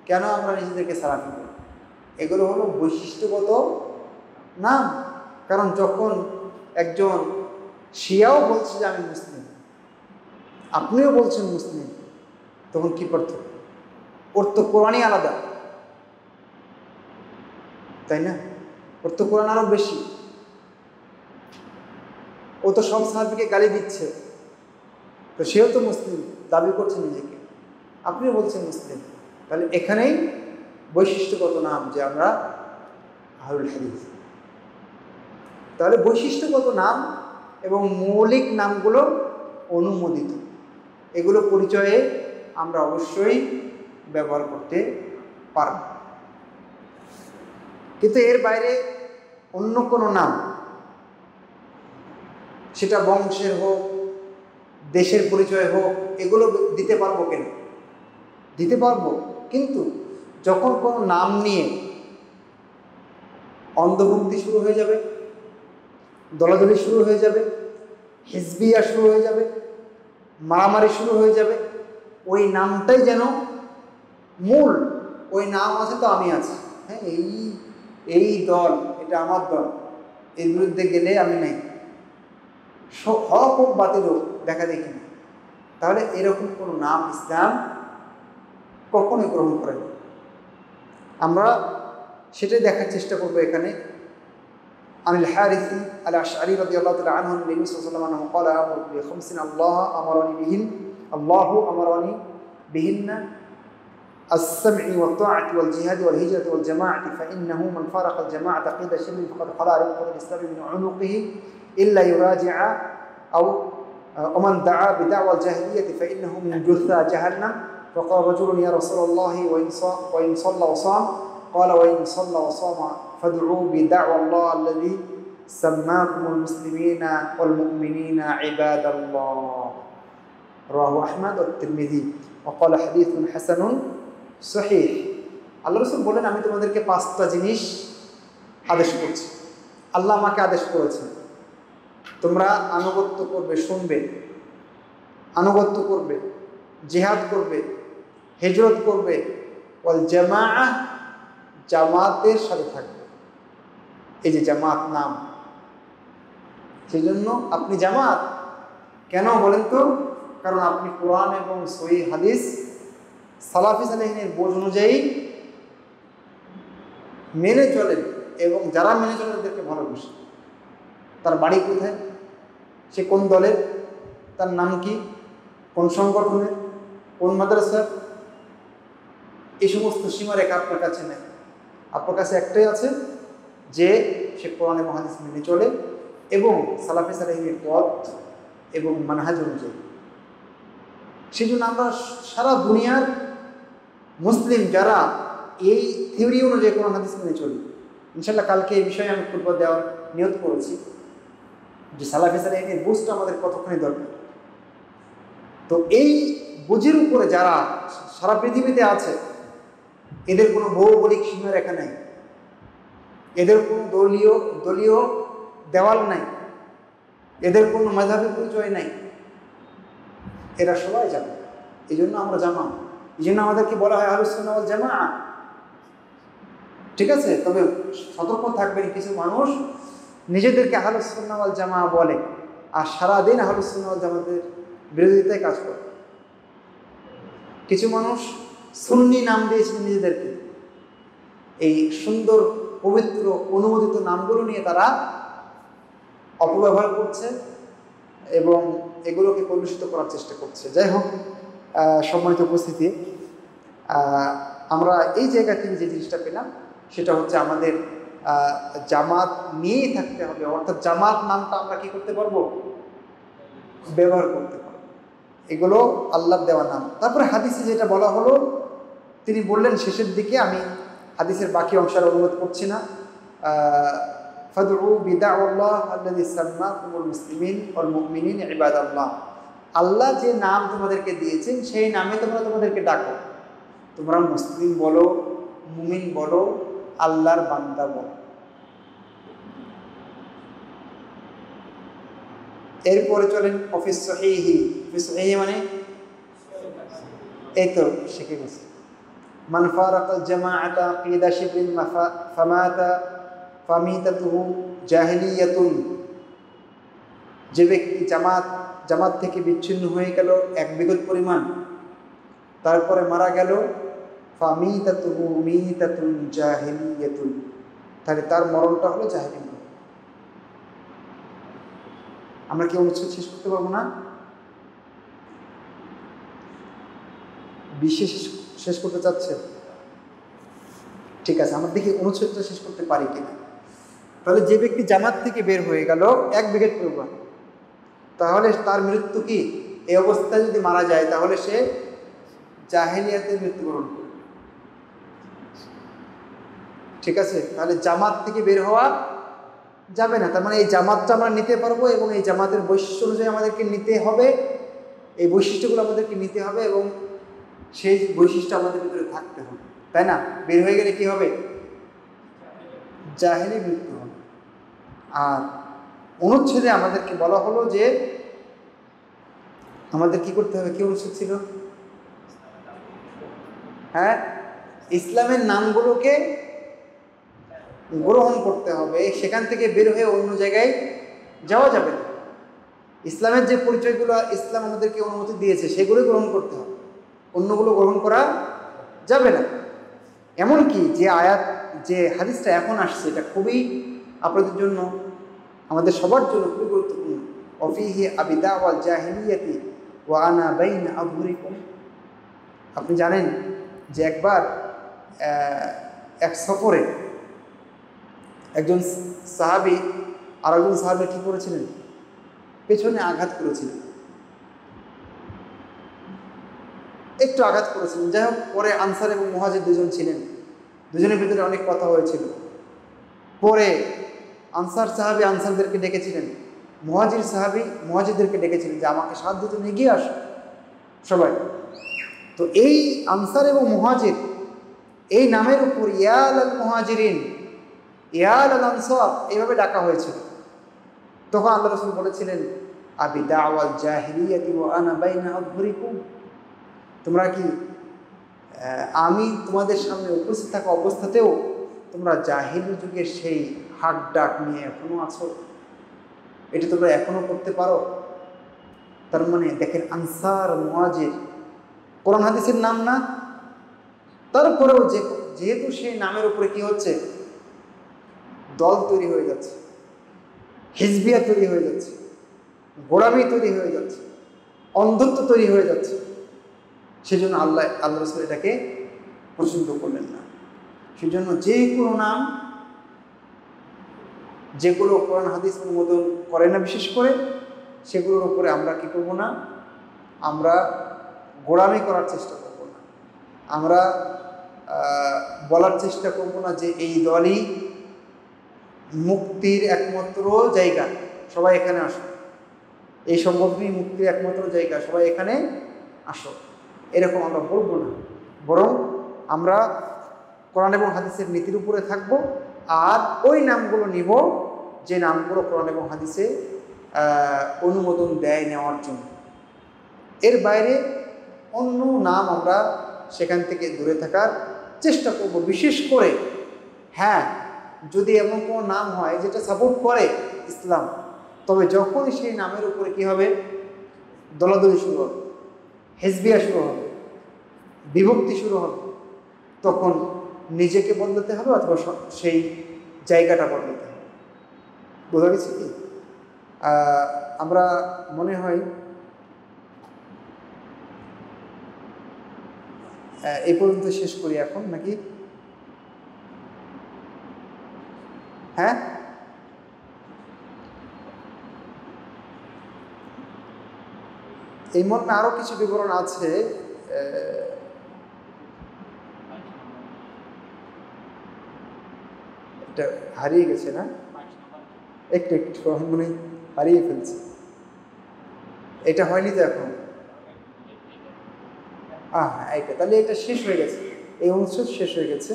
A: কেন আমরা নিজেদেরকে সালাফি বলবো? এগুলো হলো বৈশিষ্ট্যগত নাম। কারণ যখন একজন শিয়াও বলছে যে আমি মুসলিম, আপনিও বলছেন মুসলিম, তখন কি পার্থক্য? ওর তো কোরআনই আলাদা, তাই না? ওর তো কোরআন আরো বেশি। ও তো সব সাহাবীকে গালি দিচ্ছে, তো সেও তো মুসলিম দাবি করছে নিজেকে, আপনিও বলছেন মুসলিম। তাহলে এখানেই বৈশিষ্ট্যগত নাম যে আমরা আহলুল হাদিস। তাহলে বৈশিষ্ট্যগত নাম এবং মৌলিক নামগুলো অনুমোদিত, এগুলো পরিচয়ে আমরা অবশ্যই ব্যবহার করতে পারব। কিন্তু এর বাইরে অন্য কোনো নাম, সেটা বংশের হোক, দেশের পরিচয় হোক, এগুলো দিতে পারবো কেন? দিতে পারবো, কিন্তু যখন কোনো নাম নিয়ে অন্ধভক্তি শুরু হয়ে যাবে, দলাদলি শুরু হয়ে যাবে, হিজবিয়া শুরু হয়ে যাবে, মারামারি শুরু হয়ে যাবে, ওই নামটাই যেন মূল। ওই নাম আছে তো আমি আছি, হ্যাঁ, এই দল, এটা আমার দল, এর বিরুদ্ধে গেলে আমি নাই, হক হোক বাতিল হোক দেখা দেখি না। তাহলে এরকম কোনো নাম ইসলাম কখনোই গ্রহণ করে না। আমরা সেটাই দেখার চেষ্টা করবো এখানে। عن الحارث الأشعري رضي الله تعالى عنه النبي صلى الله عليه وسلم أنه قال أمر بخمس الله أمرني بهن السمع والطاعة والجهاد والهجرة والجماعة فإنه من فارق الجماعة قيد شبر فقد خلع ربقة الإسلام من عنقه إلا يراجع أو ومن دعا بدعوى الجاهلية فإنه من جثى جهنم فقال رجل يا رسول الله وإن صلى وصام قال وإن صلى وصام فادعوا بدعوى الله الذي سماكم المسلمين والمؤمنين عباد الله رواه أحمد والترمذي وقال حديث حسن সহিহ। আল্লাহ রাসূল বলেন আমি তোমাদেরকে পাঁচটা জিনিস আদেশ করছি, আল্লাহ আমাকে আদেশ করেছেন, তোমরা আনুগত্য করবে, শুনবে, আনুগত্য করবে, জিহাদ করবে, হিজরত করবে, ওয়াল জামাআহ জামাতের সাথে থাকবে। এই যে জামাত নাম, সেই জন্য আপনি জামাত কেন বলেন তো? কারণ আপনি কোরআন এবং সহিহ হাদিস সালাফি সালেহিনের বোঝ অনুযায়ী মেনে চলেন এবং যারা মেনে চলেন তাদেরকে ভালোবাসে। তার বাড়ি কোথায়, সে কোন দলের, তার নাম কি, কোন সংগঠনের, কোন মাদ্রাসার, এই সমস্ত সীমারেখা আপনার কাছে নেই। আপনার কাছে একটাই আছে যে সে কোরআন এবং হাদিস মেনে চলে এবং সালাফি সালেহিনের পথ এবং মানহাজ অনুযায়ী। সেই জন্য আমরা সারা দুনিয়ার মুসলিম যারা এই থিওরি অনুযায়ী কোরআন হাদিস মেনে চলি, ইনশাল্লাহ কালকে এই বিষয়ে আমি খুতবা দেওয়ার নিয়ত করেছি যে সালাফি সালেহিনের বুঝটা আমাদের কতক্ষণই দরকার। তো এই বুঝের উপরে যারা সারা পৃথিবীতে আছে, এদের কোনো ভৌগোলিক সীমারেখা নাই, এদের কোনো দলীয় দেওয়াল নাই, এদের কোনো মাযহাবী পরিচয় নাই, এরা সবাই জানে। এই জন্য আমরা জামা, এই জন্য আমাদেরকে বলা হয় আহলুস সুন্নাহ ওয়াল জামাআহ। ঠিক আছে, তবে সতর্ক থাকবেন, কিছু মানুষ নিজেদেরকে আহলুস সুন্নাহ ওয়াল জামাআহ বলে আর সারাদিন আহলুস সুন্নাহ ওয়াল জামাতের বিরোধিতায় কাজ করে। কিছু মানুষ সুন্নি নাম দিয়েছে নিজেদেরকে, এই সুন্দর পবিত্র অনুমোদিত নামগুলো নিয়ে তারা অপব্যবহার করছে এবং এগুলোকে কলুষিত করার চেষ্টা করছে। যাই হোক, সম্মানিত উপস্থিতি, আমরা এই জায়গা থেকে যে জিনিসটা পেলাম সেটা হচ্ছে আমাদের জামাত নিয়েই থাকতে হবে, অর্থাৎ জামাত নামটা আমরা কি করতে পারবো, ব্যবহার করতে পারবো। এগুলো আল্লাহর দেওয়া নাম। তারপরে হাদিসে যেটা বলা হলো, তিনি বললেন শেষের দিকে, আমি হাদিসের বাকি অংশের অনুবাদ করছি না, ফাদউ বিদাউল্লাহ আল্লাযী সাম্মাকুমুল মুসলিমিন ওয়াল মুমিনিন ইবাদাল্লাহ। আল্লাহ যে নাম তোমাদেরকে দিয়েছেন সেই নামে তোমরা তোমাদেরকে ডাকো। তোমরা মুসলিম বলো, মুমিন বলো, আল্লাহর বান্দা বলো। এরপরে চলেন অফিস সহিহি। অফিস সহিহি মানে এই তো শিখে গেছি। মান ফারাকাল জামাআতা কিদা শিবরিন ফামাতা ফামিতাতুহু জাহিলিয়াতুন। যে ব্যক্তি জামাত থেকে বিচ্ছিন্ন হয়ে গেল এক বিগত পরিমাণ, তারপরে মারা গেল, ফামিতাতুহু মিতাতুন জাহিলিয়াতুন, তাহলে তার মরণটা হলো জাহিলি। আমরা কি অনুচ্ছেদ শেষ করতে পারবো না? বিশ্বে শেষ করতে চাচ্ছে? ঠিক আছে, আমরা দেখি অনুচ্ছেদটা শেষ করতে পারি কিনা। তাহলে যে ব্যক্তি জামাত থেকে বের হয়ে গেল এক বিঘত পরিমাণ, তাহলে তার মৃত্যু কি? এই অবস্থায় যদি মারা যায় তাহলে সে জাহেলিয়াতে মৃত্যুবরণ করবে। ঠিক আছে, তাহলে জামাত থেকে বের হওয়া যাবে না। তার মানে এই জামাতটা আমরা নিতে পারবো এবং এই জামাতের বৈশিষ্ট্য অনুযায়ী আমাদেরকে নিতে হবে, এই বৈশিষ্ট্যগুলো আমাদেরকে নিতে হবে এবং সেই বৈশিষ্ট্য আমাদের ভিতরে থাকতে হবে, তাই না? বের হয়ে গেলে কি হবে? জাহেলি মৃত্যু হবে। আর অনুচ্ছেদে আমাদেরকে বলা হলো যে আমাদের কি করতে হবে? কি অনুচ্ছেদ ছিল? হ্যাঁ, ইসলামের নামগুলোকে গ্রহণ করতে হবে, সেখান থেকে বের হয়ে অন্য জায়গায় যাওয়া যাবে না। ইসলামের যে পরিচয়গুলো ইসলাম আমাদেরকে অনুমতি দিয়েছে সেগুলো গ্রহণ করতে হবে, অন্যগুলো গ্রহণ করা যাবে না। এমনকি যে আয়াত, যে হাদিসটা এখন আসছে, এটা খুবই আপনাদের জন্য, আমাদের সবার জন্য খুবই গুরুত্বপূর্ণ। অফিহি আবিদা ওয়াল জাহিলিয়াতি ওয়া আনা বাইনা আযহুরিকুম। আপনি জানেন যে একবার এক সফরে একজন সাহাবী আর একজন সাহাবী কি করেছিলেন, পেছনে আঘাত করেছিলেন, একটু আঘাত করেছিলেন। যাই হোক, পরে আনসার এবং মুহাজির দুজন ছিলেন, দুজনের ভিতরে অনেক কথা হয়েছিল। পরে আনসার সাহাবী আনসারদেরকে ডেকেছিলেন, মুহাজির সাহাবী মুহাজিরদেরকে ডেকেছিলেন যে আমাকে সাহায্যের জন্য এগিয়ে আসো সবাই। তো এই আনসার এবং মুহাজির এই নামের উপর ইয়াল আল মুহাজিরিন ইয়াল আল আনসার এইভাবে ডাকা হয়েছিল। তখন আল্লাহ রাসূল বলেছিলেন, আবি দাওয়াল জাহিলিয়াতি ওয়া আনা বাইনা আযহুরিকুম, তোমরা কি আমি তোমাদের সামনে উপস্থিত থাকা অবস্থাতেও তোমরা জাহিলি যুগের সেই হাক ডাক নিয়ে এখনো আছো? এটা তোমরা এখনো করতে পারো? তার মানে দেখেন, আনসার মুহাজির কোরআন হাদিসের নাম না, তারপরেও যেহেতু সেই নামের উপরে কি হচ্ছে, দল তৈরি হয়ে যাচ্ছে, হিজবিয়া তৈরি হয়ে যাচ্ছে, গোড়ামি তৈরি হয়ে যাচ্ছে, অন্ধত্ব তৈরি হয়ে যাচ্ছে, সেজন্য আল্লাহ রাসূল এটাকে পছন্দ করলেন না। সেজন্য যে কোনো নাম, যেগুলো কোরআন হাদিস অনুমোদন করে না বিশেষ করে, সেগুলোর উপরে আমরা কি করব না, আমরা গোড়ামি করার চেষ্টা করব না, আমরা বলার চেষ্টা করব না যে এই দলই মুক্তির একমাত্র জায়গা, সবাই এখানে আসো, এই সংগঠনই মুক্তির একমাত্র জায়গা, সবাই এখানে আসো, এরকম আমরা বলবো না। বরং আমরা কোরআন এবং হাদিসের নীতির উপরে থাকব, আর ওই নামগুলো নিব যে নামগুলো কোরআন এবং হাদিসে অনুমোদন দেয় নেওয়ার জন্য। এর বাইরে অন্য নাম আমরা সেখান থেকে দূরে থাকার চেষ্টা করব। বিশেষ করে হ্যাঁ, যদি এমন কোনো নাম হয় যেটা সাপোর্ট করে ইসলাম, তবে যখনই সেই নামের উপরে কী হবে, দলাদলি শুরু হবে, হিজবিয়া শুরু হবে, বিভক্তি শুরু হবে, তখন নিজেকে বদলাতে হবে অথবা সেই জায়গাটা বদলাতে হবে। বোঝা গেছে কি? আমরা মনে হয় এই পর্যন্ত শেষ করি এখন, নাকি? হ্যাঁ, এই মর্মে আরো কিছু বিবরণ আছে। এটা হারিয়ে গেছে না, একটু মনে হারিয়ে ফেলছে। এটা হয়নি তো এখন? হ্যাঁ, এইটা তাহলে এটা শেষ হয়ে গেছে, এই অনুচ্ছেদ শেষ হয়ে গেছে।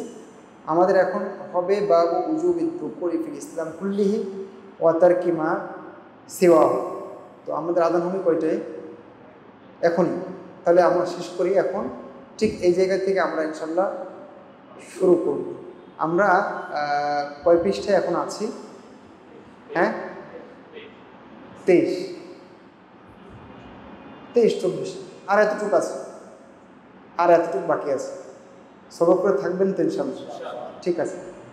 A: আমাদের এখন হবে বাবু উজুবিদ দুকুরি ফিল ইসলাম কুল্লিহি ওয়া তারকি মা সিওয়াহু। তো আমাদের আযান হবে কয়টায়? এখনই। তাহলে আমরা শেষ করি এখন, ঠিক এই জায়গা থেকে আমরা ইনশাল্লাহ শুরু করব। আমরা কয় পৃষ্ঠায় এখন আছি? হ্যাঁ, 23, 24, আর এতটুকু আছে, আর এতটুকু বাকি আছে। সবর করে থাকবেন তো ইনশাল্লাহ? ঠিক আছে।